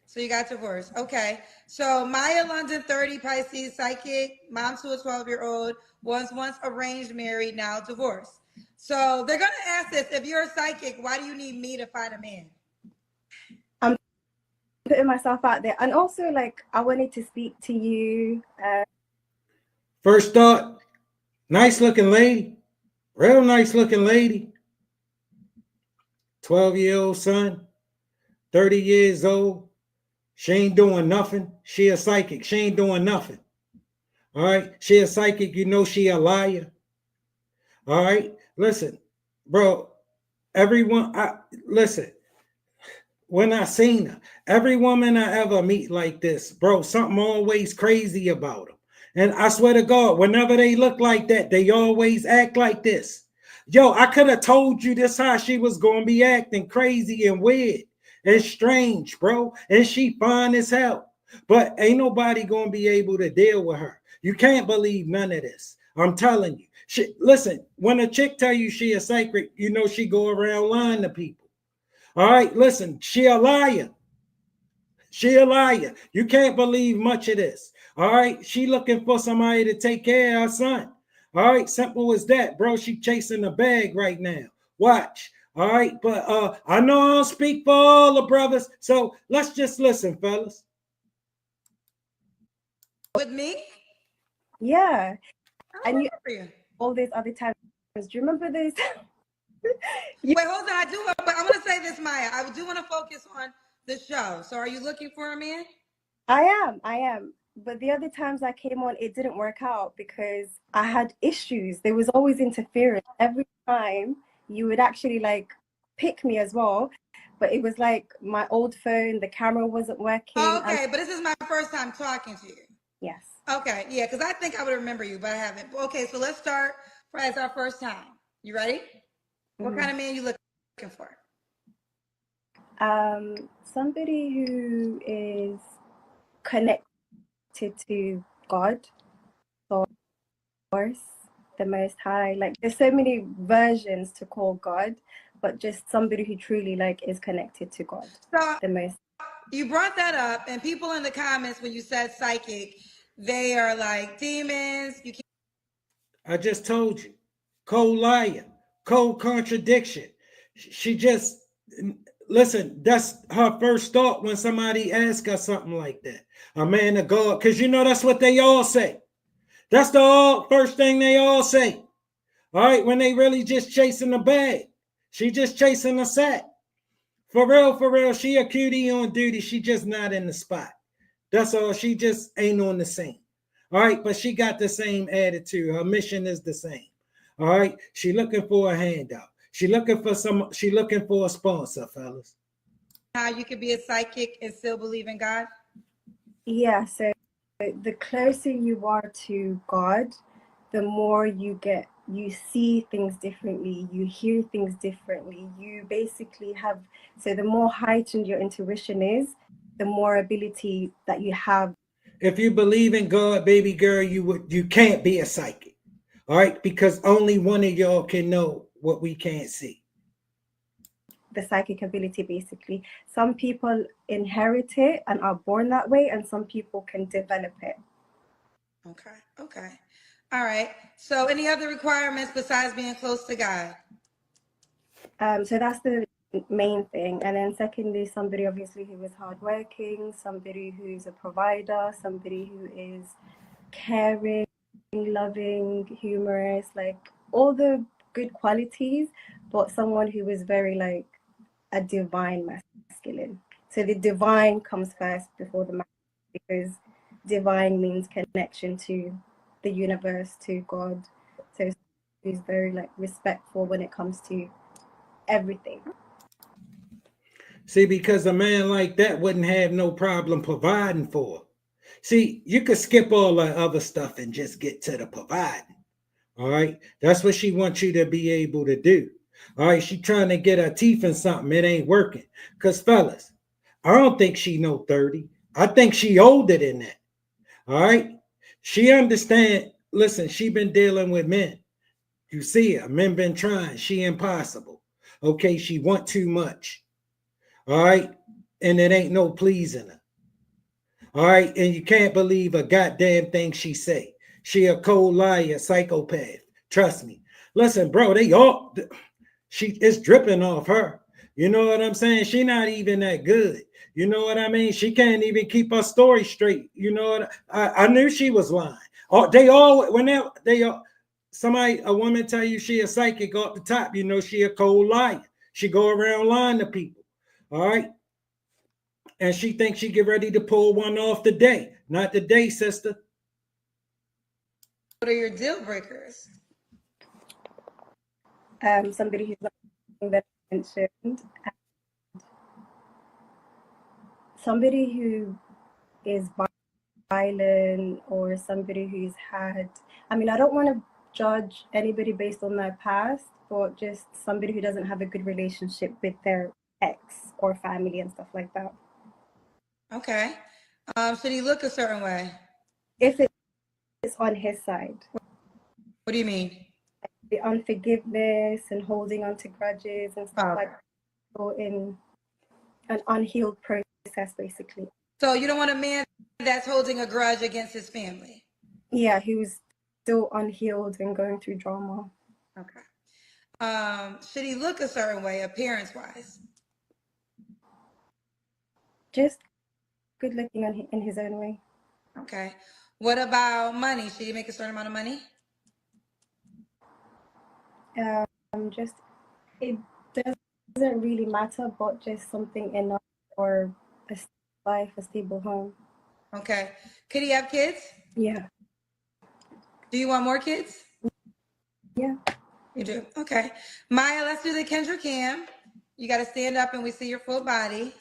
So you got divorced. Okay. So Maya London, 30, Pisces, psychic, mom to a 12-year-old, was once arranged, married, now divorced. So they're going to ask this, if you're a psychic, why do you need me to find a man? I'm putting myself out there. And also, like, I wanted to speak to you. First thought, nice looking lady. Real nice looking lady. 12-year-old son, 30 years old. She ain't doing nothing. She a psychic. She ain't doing nothing. All right. She a psychic. You know she a liar. All right. Listen, bro. Everyone, listen. When I seen her, every woman I ever meet like this, bro, something always crazy about them. And I swear to God, whenever they look like that, they always act like this. Yo, I could have told you this how she was going to be acting crazy and weird. It's strange, bro. And she fine as hell. But ain't nobody going to be able to deal with her. You can't believe none of this. I'm telling you. Listen, when a chick tell you she a psychic, you know she go around lying to people. All right, listen, she a liar. She a liar. You can't believe much of this. All right, she looking for somebody to take care of her son. All right, simple as that, bro. She chasing the bag right now. Watch. All right, but I know I don't speak for all the brothers, so let's just listen, fellas. With me? Yeah. I And you remember you. all these other times. Do you remember this? Wait, hold on. I want to say this, Maya. I do want to focus on the show. So, are you looking for a man? I am. But the other times I came on, it didn't work out because I had issues. There was always interference. Every time you would actually like pick me as well, but it was like my old phone, the camera wasn't working. Oh, okay, but this is my first time talking to you. Yes. Okay, yeah, because I think I would remember you, but I haven't. Okay, so let's start as our first time. You ready? What kind of man you looking for? Somebody who is connected to God, Source, the Most High. Like there's so many versions to call God, but just somebody who truly like is connected to God, So the Most. you brought that up, and people in the comments when you said psychic, they are like demons. You can't. I just told you. Cold liar, cold contradiction. She just listen, that's her first thought when somebody asks her something like that. A man of God, because you know that's what they all say. That's the first thing they all say. All right, when they really just chasing the bag. She just chasing the sack. For real, she a cutie on duty. She just not in the spot. That's all. She just ain't on the scene. All right, but she got the same attitude. Her mission is the same. All right, she looking for a handout. She looking for a sponsor, fellas. How you could be a psychic and still believe in God? Yeah, so the closer you are to God, the more you see things differently, you hear things differently. You basically have, so the more heightened your intuition is, the more ability that you have. If you believe in God, baby girl, you can't be a psychic. All right, because only one of y'all can know what we can't see. The psychic ability, basically. Some people inherit it and are born that way, and some people can develop it. Okay. All right. So any other requirements besides being close to God? So that's the main thing. And then secondly, somebody obviously who is hardworking, somebody who's a provider, somebody who is caring, loving, humorous, like all the good qualities, but someone who is very like a divine masculine. So the divine comes first before the masculine, because divine means connection to the universe, to God. So he's very like respectful when it comes to everything. See, because a man like that wouldn't have no problem providing for her. See, you could skip all the other stuff and just get to the providing. All right. That's what she wants you to be able to do. All right. She trying to get her teeth in something. It ain't working. Because, fellas, I don't think she know 30. I think she older than that. All right. She understand. Listen, she been dealing with men. You see her. Men been trying. She impossible. Okay. She want too much. All right. And it ain't no pleasing her. All right. And you can't believe a goddamn thing she say. She a cold liar, psychopath. Trust me. Listen, bro, she is dripping off her. You know what I'm saying? She not even that good. You know what I mean? She can't even keep her story straight. You know what? I knew she was lying. Whenever a woman tell you she a psychic off the top, you know she a cold liar. She go around lying to people. All right. And she thinks she get ready to pull one off today. Not today, sister. What are your deal breakers? Somebody who's not that I mentioned, somebody who is violent, or somebody who's had, I mean, I don't want to judge anybody based on their past, but just somebody who doesn't have a good relationship with their ex or family and stuff like that. Okay. Should he look a certain way? If it's on his side. What do you mean? The unforgiveness and holding on to grudges and stuff like that, so in an unhealed process, basically. So you don't want a man that's holding a grudge against his family? Yeah, who's still unhealed and going through drama. Okay. Should he look a certain way, appearance-wise? Just good looking in his own way. Okay. What about money? Should he make a certain amount of money? Just it doesn't really matter, but just something enough for a stable life, a stable home. Okay. Could he have kids? Yeah. Do you want more kids? Yeah. You do? Okay. Maya, let's do the Kendra Cam. You got to stand up and we see your full body.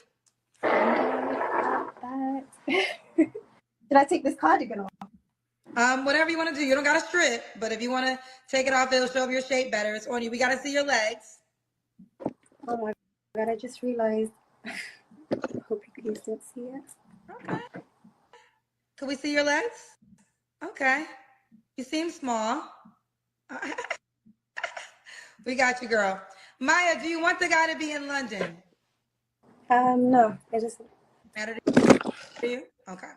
Did I take this cardigan off? Whatever you want to do. You don't got to strip, but if you want to take it off, it'll show your shape better. It's on you. We got to see your legs. Oh my God, I just realized. I hope you guys don't see it. Okay. Can we see your legs? Okay. You seem small. We got you, girl. Maya, do you want the guy to be in London? No, it doesn't matter to you? Okay.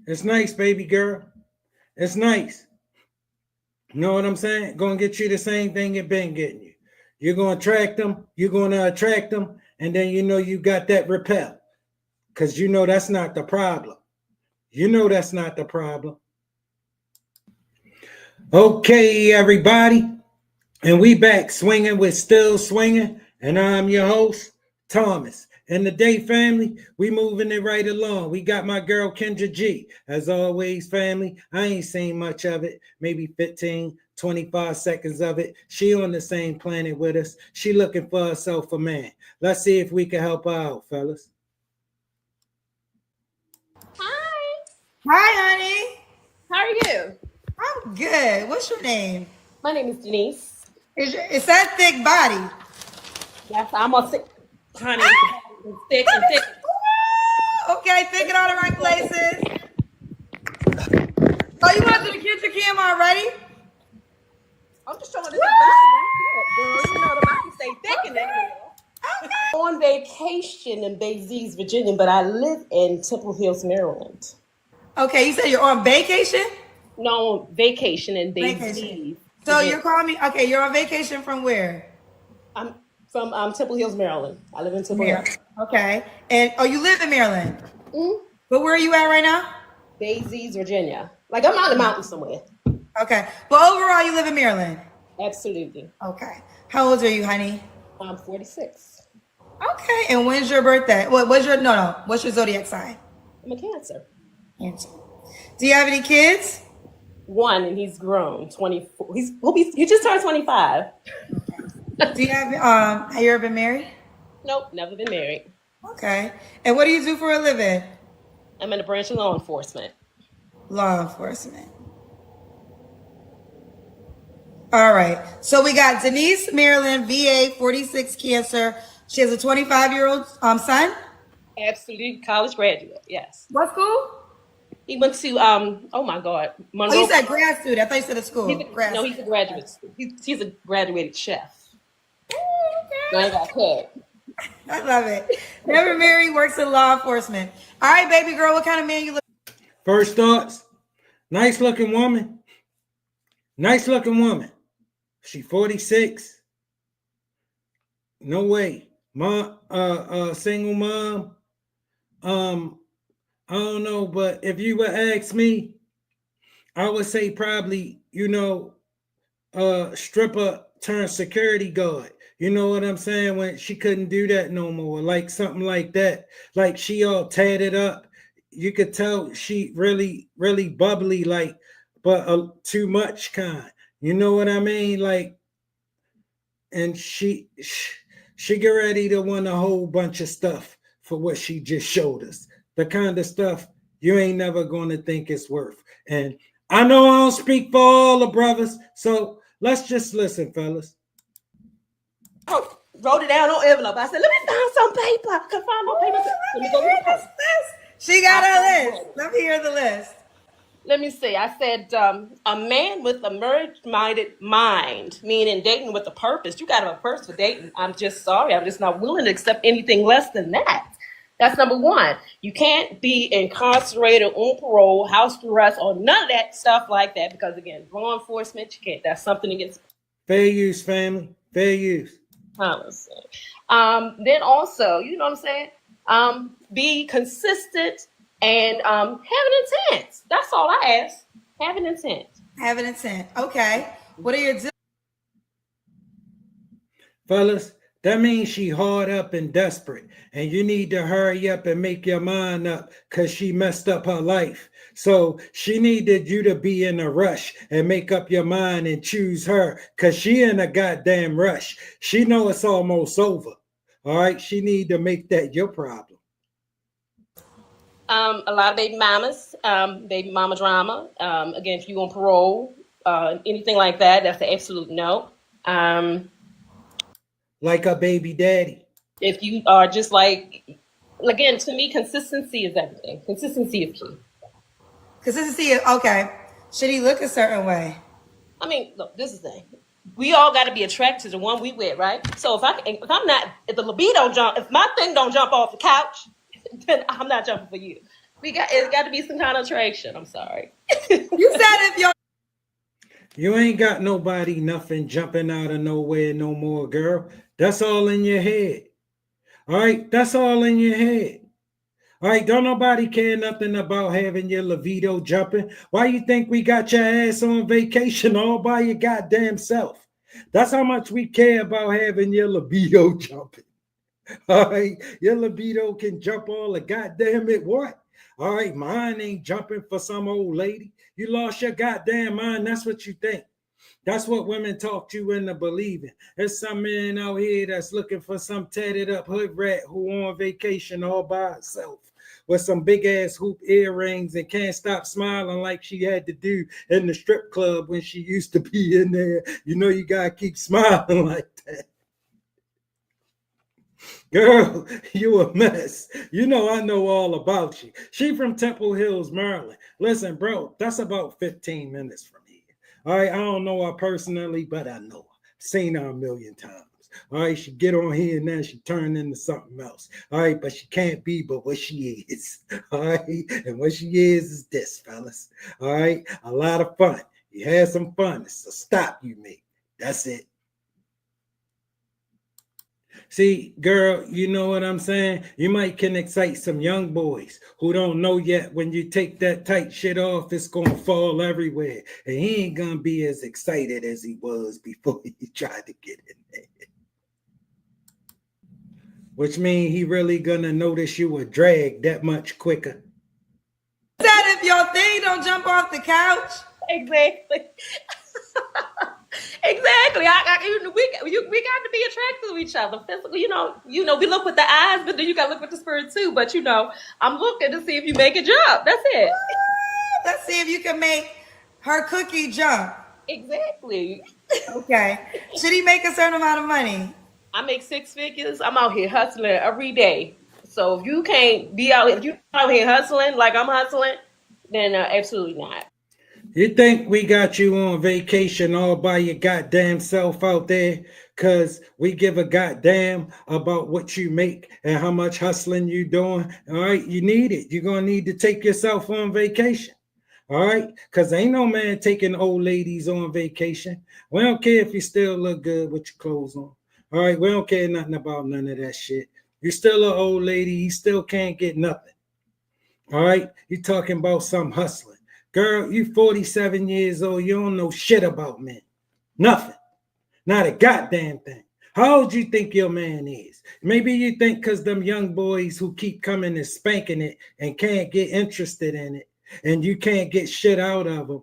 It's nice, baby girl. It's nice. You know what I'm saying? Gonna get you the same thing it been getting you. You're gonna attract them, you're gonna attract them, and then you know you got that repel. Because you know that's not the problem. You know that's not the problem. Okay, everybody. And we back swinging with Still Swinging. And I'm your host, Thomas. And the Day family, we moving it right along. We got my girl, Kendra G. As always, family, I ain't seen much of it. Maybe 15, 25 seconds of it. She on the same planet with us. She looking for herself a man. Let's see if we can help her out, fellas. Hi. Hi, honey. How are you? I'm good. What's your name? My name is Denise. Is that thick body? Yes, I'm a thick, honey. Thick and thick. Okay, thick in all the right places. Oh, you want to do the Kendra Cam already? I'm just showing this body. Girl, you know the body stay thick in there. Okay. On vacation in Bayzies, Virginia, but I live in Temple Hills, Maryland. Okay, you said you're on vacation? No, vacation in Bayzies. So you're calling me, okay, you're on vacation from where? I'm from Temple Hills, Maryland. I live in Temple Hills. Okay. And, you live in Maryland? Mm-hmm. But where are you at right now? Bayzies, Virginia. Like I'm out in the mountains somewhere. Okay. But overall, you live in Maryland? Absolutely. Okay. How old are you, honey? I'm 46. Okay. And when's your birthday? What's your zodiac sign? I'm a Cancer. Cancer. Do you have any kids? One, and he's grown. 24. He just turned 25. Do you have you ever been married? Nope, never been married. Okay. And what do you do for a living? I'm in a branch of law enforcement. Law enforcement. All right. So we got Denise, Maryland, VA, 46, Cancer. She has a 25-year-old son? Absolutely, college graduate, yes. What school? He went to, oh my God. Monroe. Oh, you said grad student. I thought you said a school. He's a graduate student. He's a graduated chef. Okay. I got cut. I love it. Never married, works in law enforcement. All right, baby girl, what kind of man you look? First thoughts, nice looking woman. Nice looking woman. She 46. No way. Mom, single mom. I don't know, but if you would ask me, I would say probably, stripper turned security guard. You know what I'm saying? When she couldn't do that no more, like something like that. Like she all tatted up. You could tell she really, really bubbly, like, but too much kind. You know what I mean? Like, and she get ready to win a whole bunch of stuff for what she just showed us. The kind of stuff you ain't never going to think it's worth. And I know I don't speak for all the brothers, so let's just listen, fellas. Oh, wrote it down on envelope. I said, let me find some paper. I can find no paper. Let me go get the list. She got her list. Let me hear the list. Let me see. I said, a man with a marriage-minded mind, meaning dating with a purpose. You got to have a purpose for dating. I'm just sorry. I'm just not willing to accept anything less than that. That's number one. You can't be incarcerated on parole, house arrest, or none of that stuff like that because, again, law enforcement, you can't. That's something against Fair use, family. Fair use. policy. Then also, you know what I'm saying? Be consistent and have an intent. That's all I ask. Have an intent. Have an intent. Okay. What are your Fellas, that means she hard up and desperate, and you need to hurry up and make your mind up because she messed up her life. So she needed you to be in a rush and make up your mind and choose her because she in a goddamn rush. She know it's almost over. All right, she need to make that your problem. A lot of baby mamas, baby mama drama. Again, if you on parole, anything like that, that's an absolute no. Like a baby daddy. If you are just like, again, to me, consistency is everything. Consistency is key. consistency? Okay. Should he look a certain way? I mean, look, this is the thing. We all got to be attracted to the one we with, right? So if the libido jump, if my thing don't jump off the couch, then I'm not jumping for you. It's got to be some kind of attraction. I'm sorry. You said if your You ain't got nobody, nothing jumping out of nowhere no more, girl. That's all in your head. All right, that's all in your head. All right, don't nobody care nothing about having your libido jumping. Why you think we got your ass on vacation all by your goddamn self? That's how much we care about having your libido jumping. All right, your libido can jump all the goddamn it what? All right, mine ain't jumping for some old lady. You lost your goddamn mind. That's what you think. That's what women talk you into believing. There's some man out here that's looking for some tatted up hood rat who on vacation all by herself with some big ass hoop earrings and can't stop smiling like she had to do in the strip club when she used to be in there. You know you gotta keep smiling like that. Girl, you a mess. You know I know all about you. She from Temple Hills, Maryland. Listen, bro, that's about 15 minutes from here. All right, I don't know her personally, but I know her. Seen her a million times. All right, she get on here and then she turn into something else. All right, but she can't be but what she is. All right, and what she is this, fellas. All right, a lot of fun. You had some fun. It's a stop you make. That's it. See, girl, you know what I'm saying? You might can excite some young boys who don't know yet when you take that tight shit off, it's going to fall everywhere. And he ain't going to be as excited as he was before he tried to get in there. Which means he really going to notice you a drag that much quicker. said if your thing don't jump off the couch. Exactly. Exactly. We got to be attracted to each other. Physically, you know, we look with the eyes, but then you got to look with the spirit too. But I'm looking to see if you make it jump. That's it. Let's see if you can make her cookie jump. Exactly. Okay. Should he make a certain amount of money? I make 6 figures. I'm out here hustling every day. So if you can't be out here hustling like I'm hustling, then absolutely not. You think we got you on vacation all by your goddamn self out there because we give a goddamn about what you make and how much hustling you doing? All right, you need it. You're going to need to take yourself on vacation. All right, because ain't no man taking old ladies on vacation. We don't care if you still look good with your clothes on. All right, we don't care nothing about none of that shit. You're still an old lady. You still can't get nothing. All right, you talking about some hustling. Girl, you 47 years old. You don't know shit about men. Nothing. Not a goddamn thing. How old you think your man is? Maybe you think because them young boys who keep coming and spanking it and can't get interested in it and you can't get shit out of them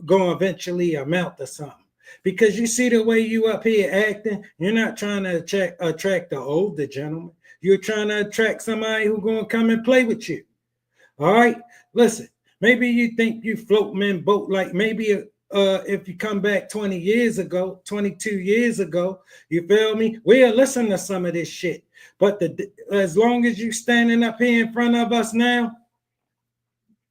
going to eventually amount to something. Because you see the way you up here acting, you're not trying to attract the older gentleman. You're trying to attract somebody who's going to come and play with you. All right? Listen. Maybe you think you float men boat like maybe if you come back 20 years ago, 22 years ago, you feel me? We'll listen to some of this shit. But as long as you standing up here in front of us now,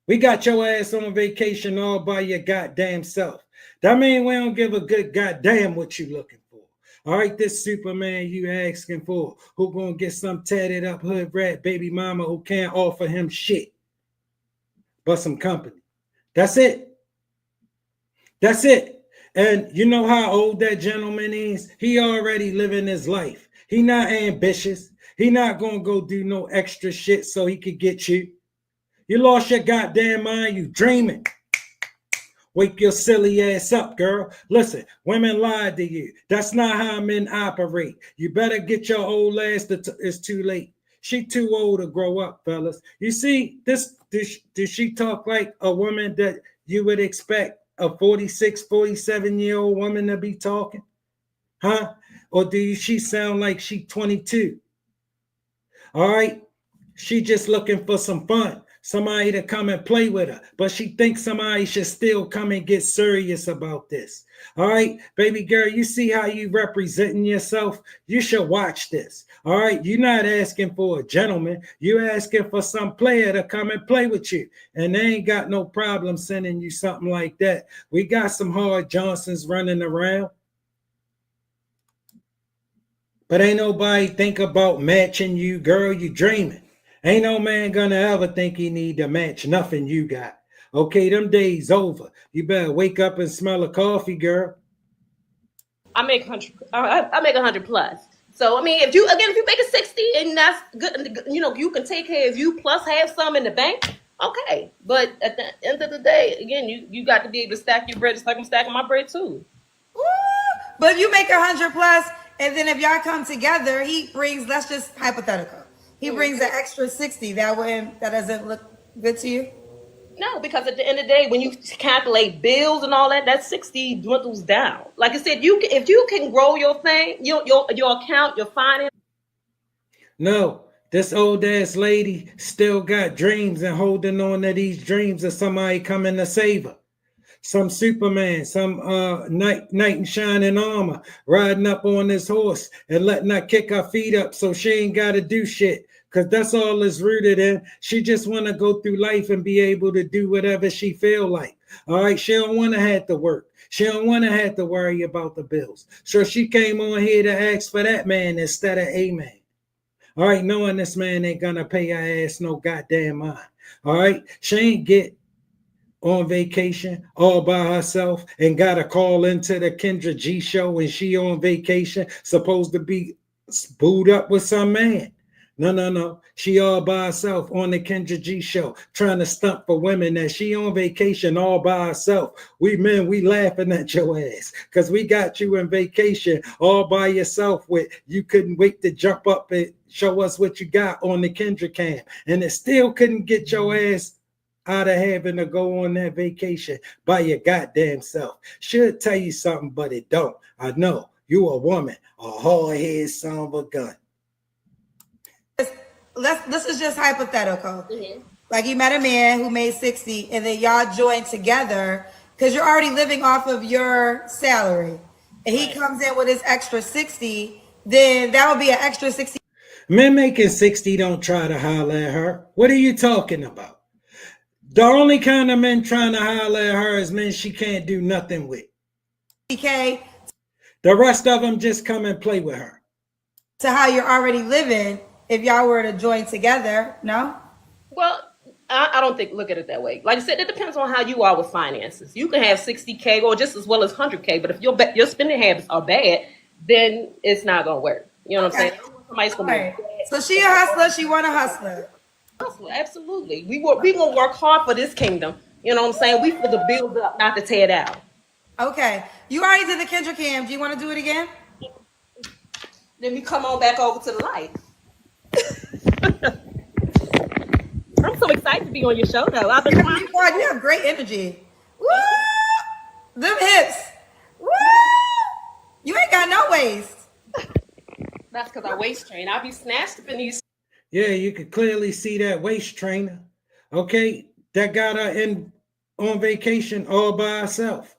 we got your ass on vacation all by your goddamn self. That means we don't give a good goddamn what you looking for. All right, this Superman you asking for, who gonna get some tatted up hood rat baby mama who can't offer him shit but some company. That's it. That's it. And you know how old that gentleman is? He already living his life. He not ambitious. He not gonna go do no extra shit so he could get you. You lost your goddamn mind. You dreaming. Wake your silly ass up, girl. Listen, women lied to you. That's not how men operate. You better get your old ass. It's too late. She too old to grow up, fellas. You see, does she talk like a woman that you would expect a 46, 47-year-old woman to be talking? Huh? Or she sound like she 22? All right? She just looking for some fun. Somebody to come and play with her. But she thinks somebody should still come and get serious about this. All right, baby girl, you see how you representing yourself? You should watch this. All right, you're not asking for a gentleman. You're asking for some player to come and play with you. And they ain't got no problem sending you something like that. We got some hard Johnsons running around. But ain't nobody think about matching you, girl. You dreaming. Ain't no man gonna ever think he need to match nothing you got. Okay, them days over. You better wake up and smell a coffee, girl. I make 100. I make 100 plus. So I mean, if you make it 60 and that's good, you know, you can take care of you plus have some in the bank. Okay, but at the end of the day, again, you got to be able to stack your bread just like I'm stacking my bread too. Woo! But if you make 100 plus, and then if y'all come together, he brings. That's just hypothetical. He brings an extra 60. That doesn't look good to you? No, because at the end of the day, when you calculate bills and all that, that 60 dwindles down. Like I said, if you can grow your thing, your account, your finance. No, this old ass lady still got dreams and holding on to these dreams of somebody coming to save her. Some Superman, some knight in shining armor riding up on this horse and letting her kick her feet up so she ain't got to do shit. Because that's all it's rooted in. She just want to go through life and be able to do whatever she feel like. All right, she don't want to have to work. She don't want to have to worry about the bills. So she came on here to ask for that man instead of a man. All right, knowing this man ain't going to pay her ass no goddamn mind. All right, she ain't get on vacation all by herself and got a call into the Kendra G show when she on vacation, supposed to be booed up with some man. No. She all by herself on the Kendra G show, trying to stunt for women that she on vacation all by herself. We men, we laughing at your ass because we got you in vacation all by yourself with you couldn't wait to jump up and show us what you got on the Kendra cam. And it still couldn't get your ass out of having to go on that vacation by your goddamn self. Should tell you something, but it don't. I know you a woman, a hard-headed son of a gun. This is just hypothetical. Mm-hmm. Like you met a man who made 60 and then y'all joined together because you're already living off of your salary. And he comes in with his extra 60, then that would be an extra 60. Men making 60 don't try to holler at her. What are you talking about? The only kind of men trying to holler at her is men she can't do nothing with. Okay. The rest of them just come and play with her. To how you're already living if y'all were to join together, no? Well, I don't look at it that way. Like I said, it depends on how you are with finances. You can have 60K or just as well as 100K, but if your spending habits are bad, then it's not going to work. You know what I'm saying? Somebody's going to be. So she a hustler, she want a hustler. Absolutely. We gonna work hard for this kingdom. You know what I'm saying? We for the build up, not to tear it out. Okay. You already did the Kendra cam. Do you want to do it again? Then we come on back over to the light. I'm so excited to be on your show though. I've been trying. You have great energy. Woo! Them hips. Woo! You ain't got no waist. That's because I waist train. I'll be snatched up in these. Yeah, you could clearly see that waist trainer. Okay, that got her on vacation all by herself.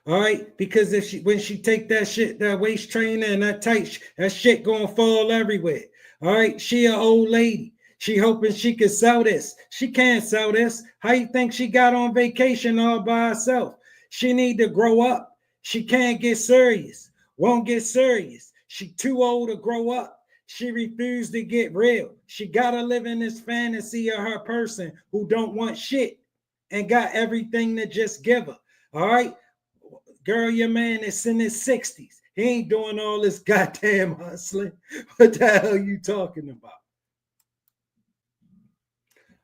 All right, because when she take that waist trainer and that tight, that shit gonna fall everywhere. All right, she an old lady. She hoping she can sell this. She can't sell this. How you think she got on vacation all by herself? She need to grow up. She can't get serious. Won't get serious. She too old to grow up. She refused to get real. She gotta live in this fantasy of her person who don't want shit and got everything to just give her. All right? Girl, your man is in his 60s. He ain't doing all this goddamn hustling. What the hell are you talking about?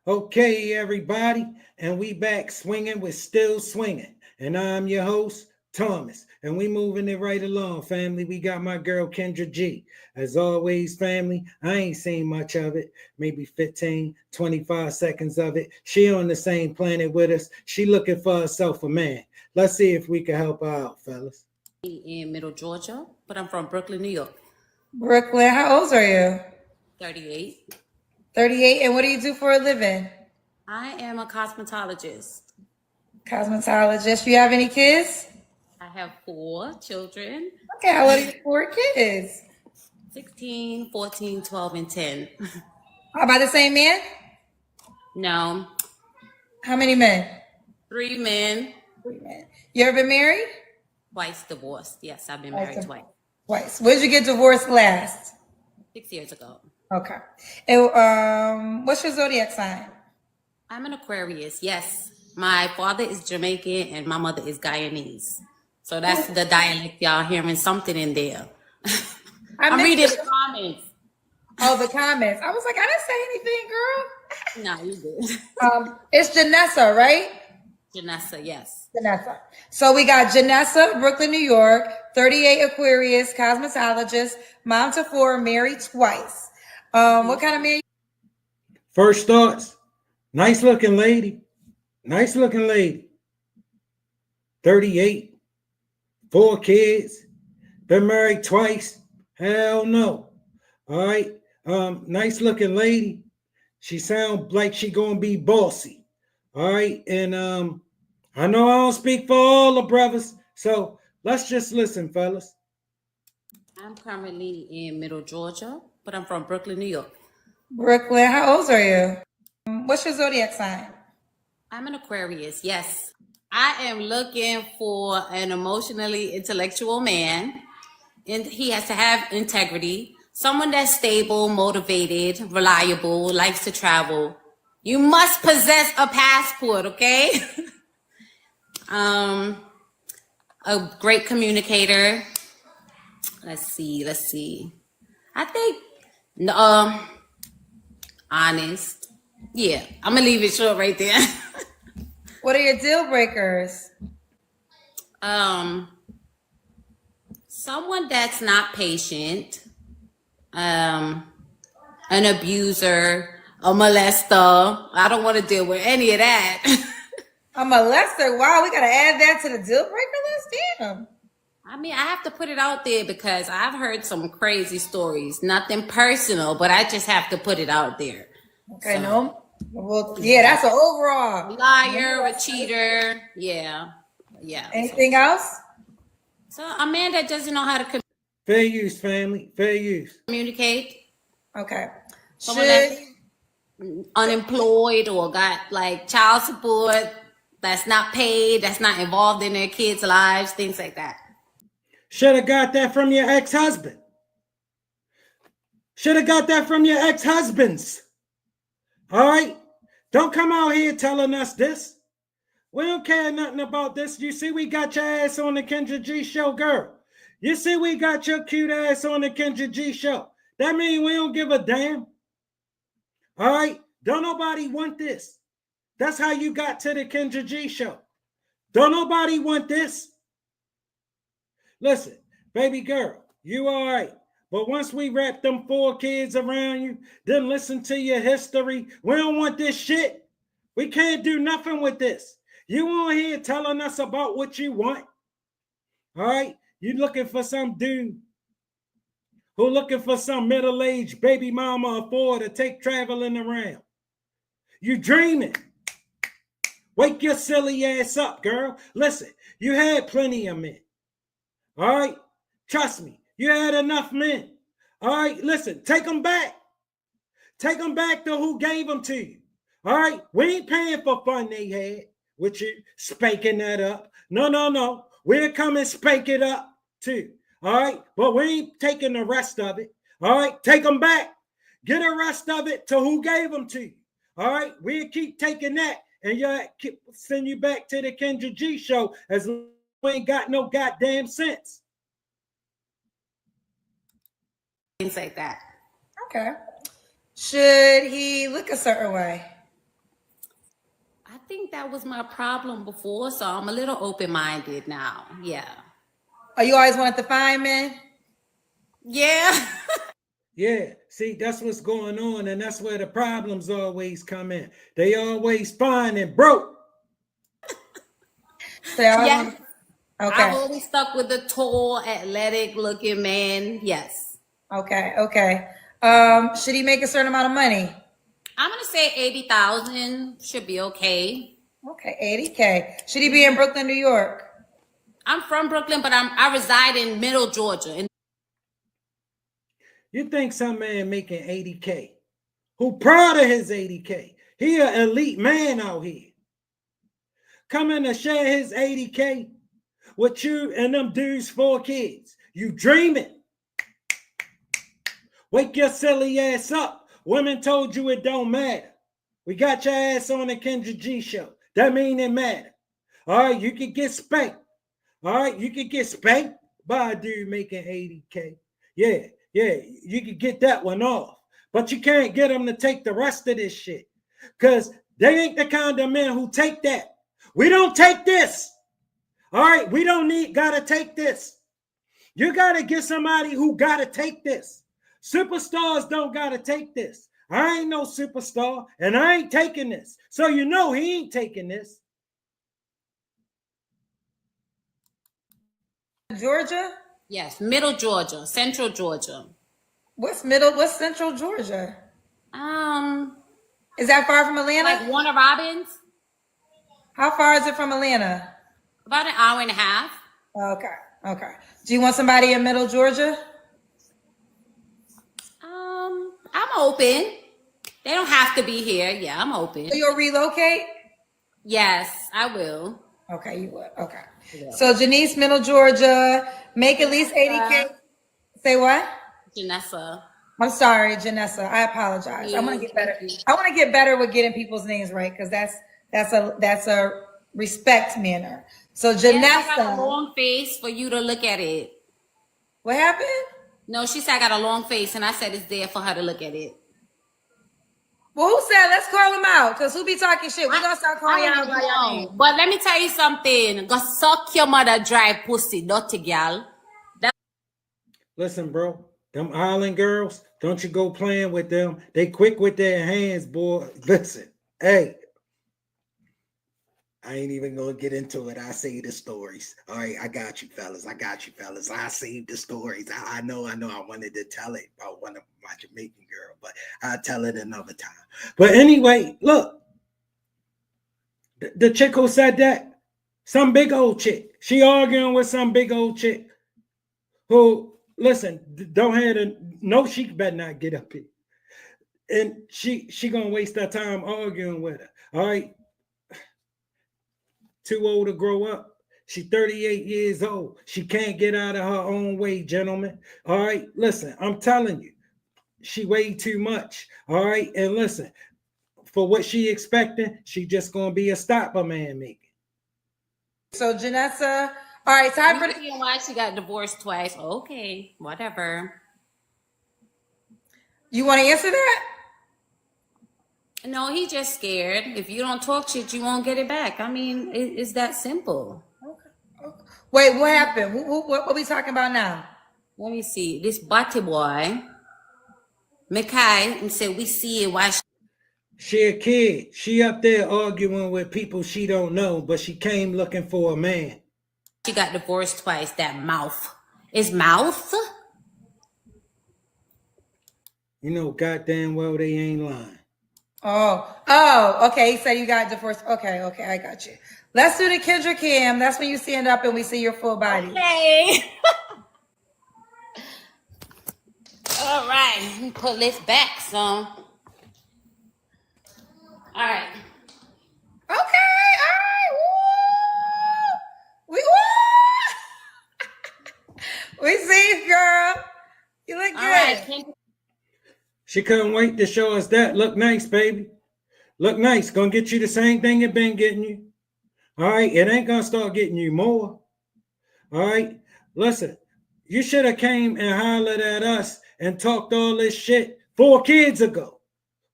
Okay, everybody, and we back swinging with Still Swinging. And I'm your host, Thomas, and we moving it right along, family. We got my girl, Kendra G. As always, family, I ain't seen much of it, maybe 15, 25 seconds of it. She on the same planet with us. She looking for herself a man. Let's see if we can help her out, fellas. In Middle Georgia, but I'm from Brooklyn, New York. Brooklyn, how old are you? 38. 38, and what do you do for a living? I am a cosmetologist. Cosmetologist. You have any kids? I have 4 children. Okay, how old are your 4 kids? 16, 14, 12, and 10. How about the same man? No. How many men? 3 men. 3 men. You ever been married? Twice divorced. Yes, I've been married twice. Twice. When did you get divorced last? 6 years ago. Okay. And what's your zodiac sign? I'm an Aquarius. Yes. My father is Jamaican and my mother is Guyanese. So that's the dialect y'all hearing something in there. I'm reading the comments. Oh, the comments. I was like, I didn't say anything, girl. No, you did. It's Janessa, right? Janessa, yes. Janessa. So we got Janessa, Brooklyn, New York, 38 Aquarius, cosmetologist, mom to 4, married twice. What kind of man? First thoughts. Nice looking lady. Nice looking lady. 38. 4 kids. Been married twice. Hell no. All right. Nice looking lady. She sound like she gonna be bossy. All right. And I know I don't speak for all the brothers, so let's just listen, fellas. I'm currently in Middle Georgia, but I'm from Brooklyn, New York. Brooklyn, how old are you? What's your zodiac sign? I'm an Aquarius, yes. I am looking for an emotionally intellectual man, and he has to have integrity, someone that's stable, motivated, reliable, likes to travel. You must possess a passport, okay? A great communicator. Let's see. I think honest. Yeah, I'm gonna leave it short right there. What are your deal breakers? Someone that's not patient, an abuser, a molester. I don't want to deal with any of that. A molester? Wow, we gotta add that to the deal breaker list? Damn. I mean, I have to put it out there because I've heard some crazy stories. Nothing personal, but I just have to put it out there. Okay, so. No. Well, yeah, that's an overall. Liar, a cheater. Yeah. Anything else? So a man that doesn't know how to Fair use, family. Fair use. Communicate. Okay. Someone that's unemployed or got like child support, that's not paid, that's not involved in their kids' lives, things like that. Should have got that from your ex-husband. Should have got that from your ex-husbands. All right? Don't come out here telling us this. We don't care nothing about this. You see, we got your ass on the Kendra G show, girl. You see, we got your cute ass on the Kendra G show. That means we don't give a damn. All right? Don't nobody want this. That's how you got to the Kendra G show. Don't nobody want this. Listen, baby girl, you all right. But once we wrap them 4 kids around you, then listen to your history. We don't want this shit. We can't do nothing with this. You on here telling us about what you want. All right? You looking for some dude who looking for some middle-aged baby mama or 4 to take traveling around. You dreaming. Wake your silly ass up, girl. Listen, you had plenty of men. All right? Trust me, you had enough men. All right? Listen, take them back. Take them back to who gave them to you. All right? We ain't paying for fun they had with you spanking that up. No. We'll come and spank it up too. All right, but we ain't taking the rest of it. All right, take them back. Get the rest of it to who gave them to you. All right, we'll keep taking that, and you send you back to the Kendra G show as long as you ain't got no goddamn sense. Things like that. Okay. Should he look a certain way? I think that was my problem before, so I'm a little open-minded now. Yeah. Oh, you always wanted to find men? Yeah. Yeah, see, that's what's going on, and that's where the problems always come in. They always fine and broke. So I Yes. want- I've okay. always stuck with the tall, athletic-looking man. Yes. Okay. Should he make a certain amount of money? I'm gonna say 80,000 should be okay. Okay, 80K. Should he be in Brooklyn, New York? I'm from Brooklyn, but I reside in Middle Georgia. And You think some man making 80K, who proud of his 80K? He an elite man out here. Coming to share his 80K with you and them dudes' 4 kids. You dreaming. Wake your silly ass up. Women told you it don't matter. We got your ass on the Kendra G show. That mean it matter. All right, you can get spanked. All right, you can get spanked by a dude making 80K. Yeah, you can get that one off. But you can't get them to take the rest of this shit. Because they ain't the kind of men who take that. We don't take this. All right, we don't gotta take this. You gotta get somebody who gotta take this. Superstars don't gotta take this. I ain't no superstar, and I ain't taking this. So you know he ain't taking this. Georgia? yes, Middle Georgia, Central Georgia. What's Central Georgia? Is that far from Atlanta? Like Warner Robins. How far is it from Atlanta? About an hour and a half. Okay. Do you want somebody in Middle Georgia? I'm open. They don't have to be here. Yeah, I'm open. So you'll relocate? Yes, I will. Okay, you would. Okay. Yeah. So Janice, Middle Georgia, make at least 80K. Say what? Janessa. I'm sorry, Janessa. I apologize. I'm gonna get better. I want to get better with getting people's names right because that's a respect manner. So Janessa. I got a long face for you to look at it. What happened? No, she said I got a long face, and I said it's there for her to look at it. Well, who said let's call him out? Because who be talking shit? We're gonna start calling y'all by your name. But let me tell you something. Go suck your mother dry pussy, dirty girl. Listen, bro, them island girls, don't you go playing with them. They quick with their hands, boy. Listen, hey, I ain't even gonna get into it. I say the stories. All right, I got you, fellas. I saved the stories. I know. I wanted to tell it about one of my Jamaican girl, but I'll tell it another time. But anyway, look, the chick who said that, some big old chick. She arguing with some big old chick who, listen, don't have to, no, she better not get up here. And she gonna waste her time arguing with her. All right. Too old to grow up. She's 38 years old. She can't get out of her own way, gentlemen. All right, listen, I'm telling you, she weighed too much. All right, and listen, for what she expecting, she just gonna be a stopper man making. So Janessa, all right, time for the why she got divorced twice. Okay, whatever. You want to answer that? No, he's just scared. If you don't talk shit, you won't get it back. I mean, it's that simple. Okay. Wait, what happened? What are we talking about now? Let me see. This body boy, Mikai, said we see it. Why? She a kid. She up there arguing with people she don't know, but she came looking for a man. She got divorced twice. That mouth. Is mouth? You know goddamn well they ain't lying. Oh, okay. He said you got divorced. Okay, I got you. Let's do the Kendra cam. That's when you stand up and we see your full body. Okay. All right. Let me pull this back some. All right. Okay, all right. Woo! We safe, girl. You look All good. right. She couldn't wait to show us that. Look nice, baby. Look nice. Gonna get you the same thing it been getting you. All right. It ain't gonna start getting you more. All right. Listen, you should have came and hollered at us and talked all this shit 4 kids ago.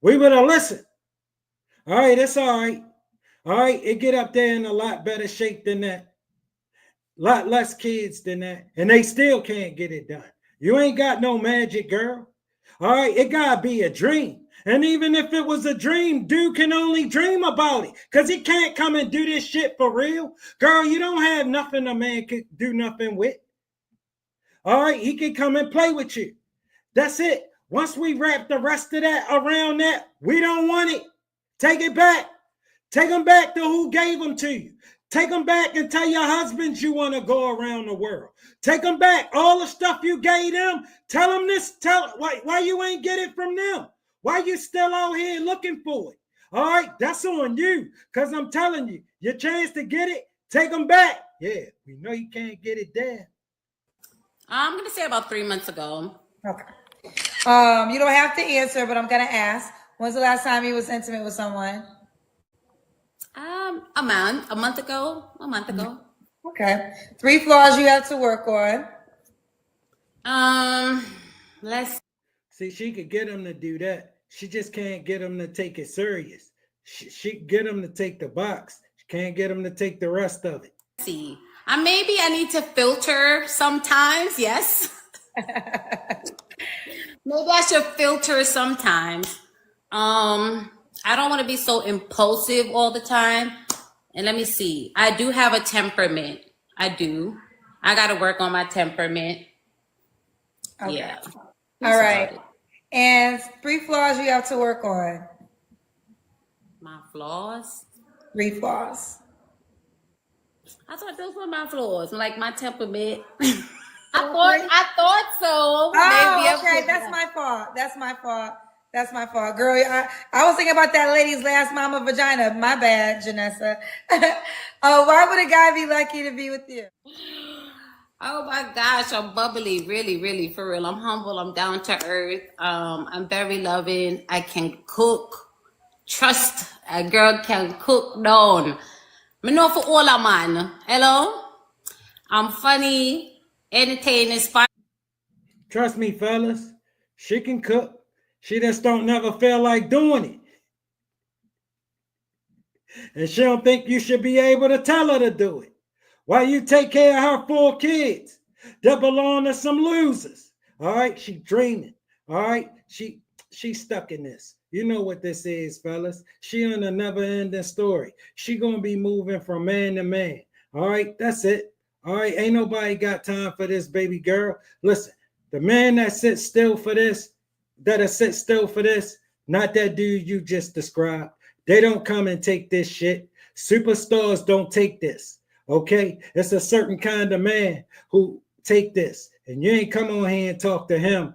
We would have listened. All right. It's all right. All right. It get up there in a lot better shape than that. Lot less kids than that. And they still can't get it done. You ain't got no magic, girl. All right. It gotta be a dream. And even if it was a dream, dude can only dream about it because he can't come and do this shit for real. Girl, you don't have nothing a man can do nothing with. All right, he can come and play with you. That's it. Once we wrap the rest of that around that, we don't want it. Take it back. Take them back to who gave them to you. Take them back and tell your husbands you want to go around the world. Take them back. All the stuff you gave them, tell them this. Tell why you ain't get it from them. Why you still out here looking for it? All right, that's on you. Because I'm telling you, your chance to get it, take them back. Yeah, we know you can't get it there. I'm going to say about 3 months ago. Okay. You don't have to answer, but I'm going to ask. When's the last time you was intimate with someone? A month ago. Okay. 3 flaws you have to work on. Let's see. She could get him to do that. She just can't get him to take it serious. She get him to take the box. She can't get him to take the rest of it. see. Maybe I need to filter sometimes. Yes. Maybe I should filter sometimes. I don't want to be so impulsive all the time. And let me see. I do have a temperament. I do. I got to work on my temperament. Okay. Yeah. All right. And 3 flaws you have to work on. My flaws? 3 flaws. I thought those were my flaws, like my temperament. I thought so. Oh, maybe okay. That's my fault. Girl, I was thinking about that lady's last mama vagina. My bad, Janessa. Why would a guy be lucky to be with you? Oh my gosh, I'm bubbly, really, really, for real. I'm humble, I'm down to earth. I'm very loving. I can cook. Trust a girl can cook down. Me know for all a man. Hello? I'm funny, entertaining, inspiring. Trust me, fellas. She can cook. She just don't never feel like doing it. And she don't think you should be able to tell her to do it. While you take care of her 4 kids that belong to some losers. All right, she dreaming. All right, she's stuck in this. You know what this is, fellas. She on a never-ending story. She gonna be moving from man to man. All right, that's it. All right, ain't nobody got time for this, baby girl. Listen, the man that sits still for this, not that dude you just described. They don't come and take this shit. Superstars don't take this. Okay, it's a certain kind of man who take this, and you ain't come on here and talk to him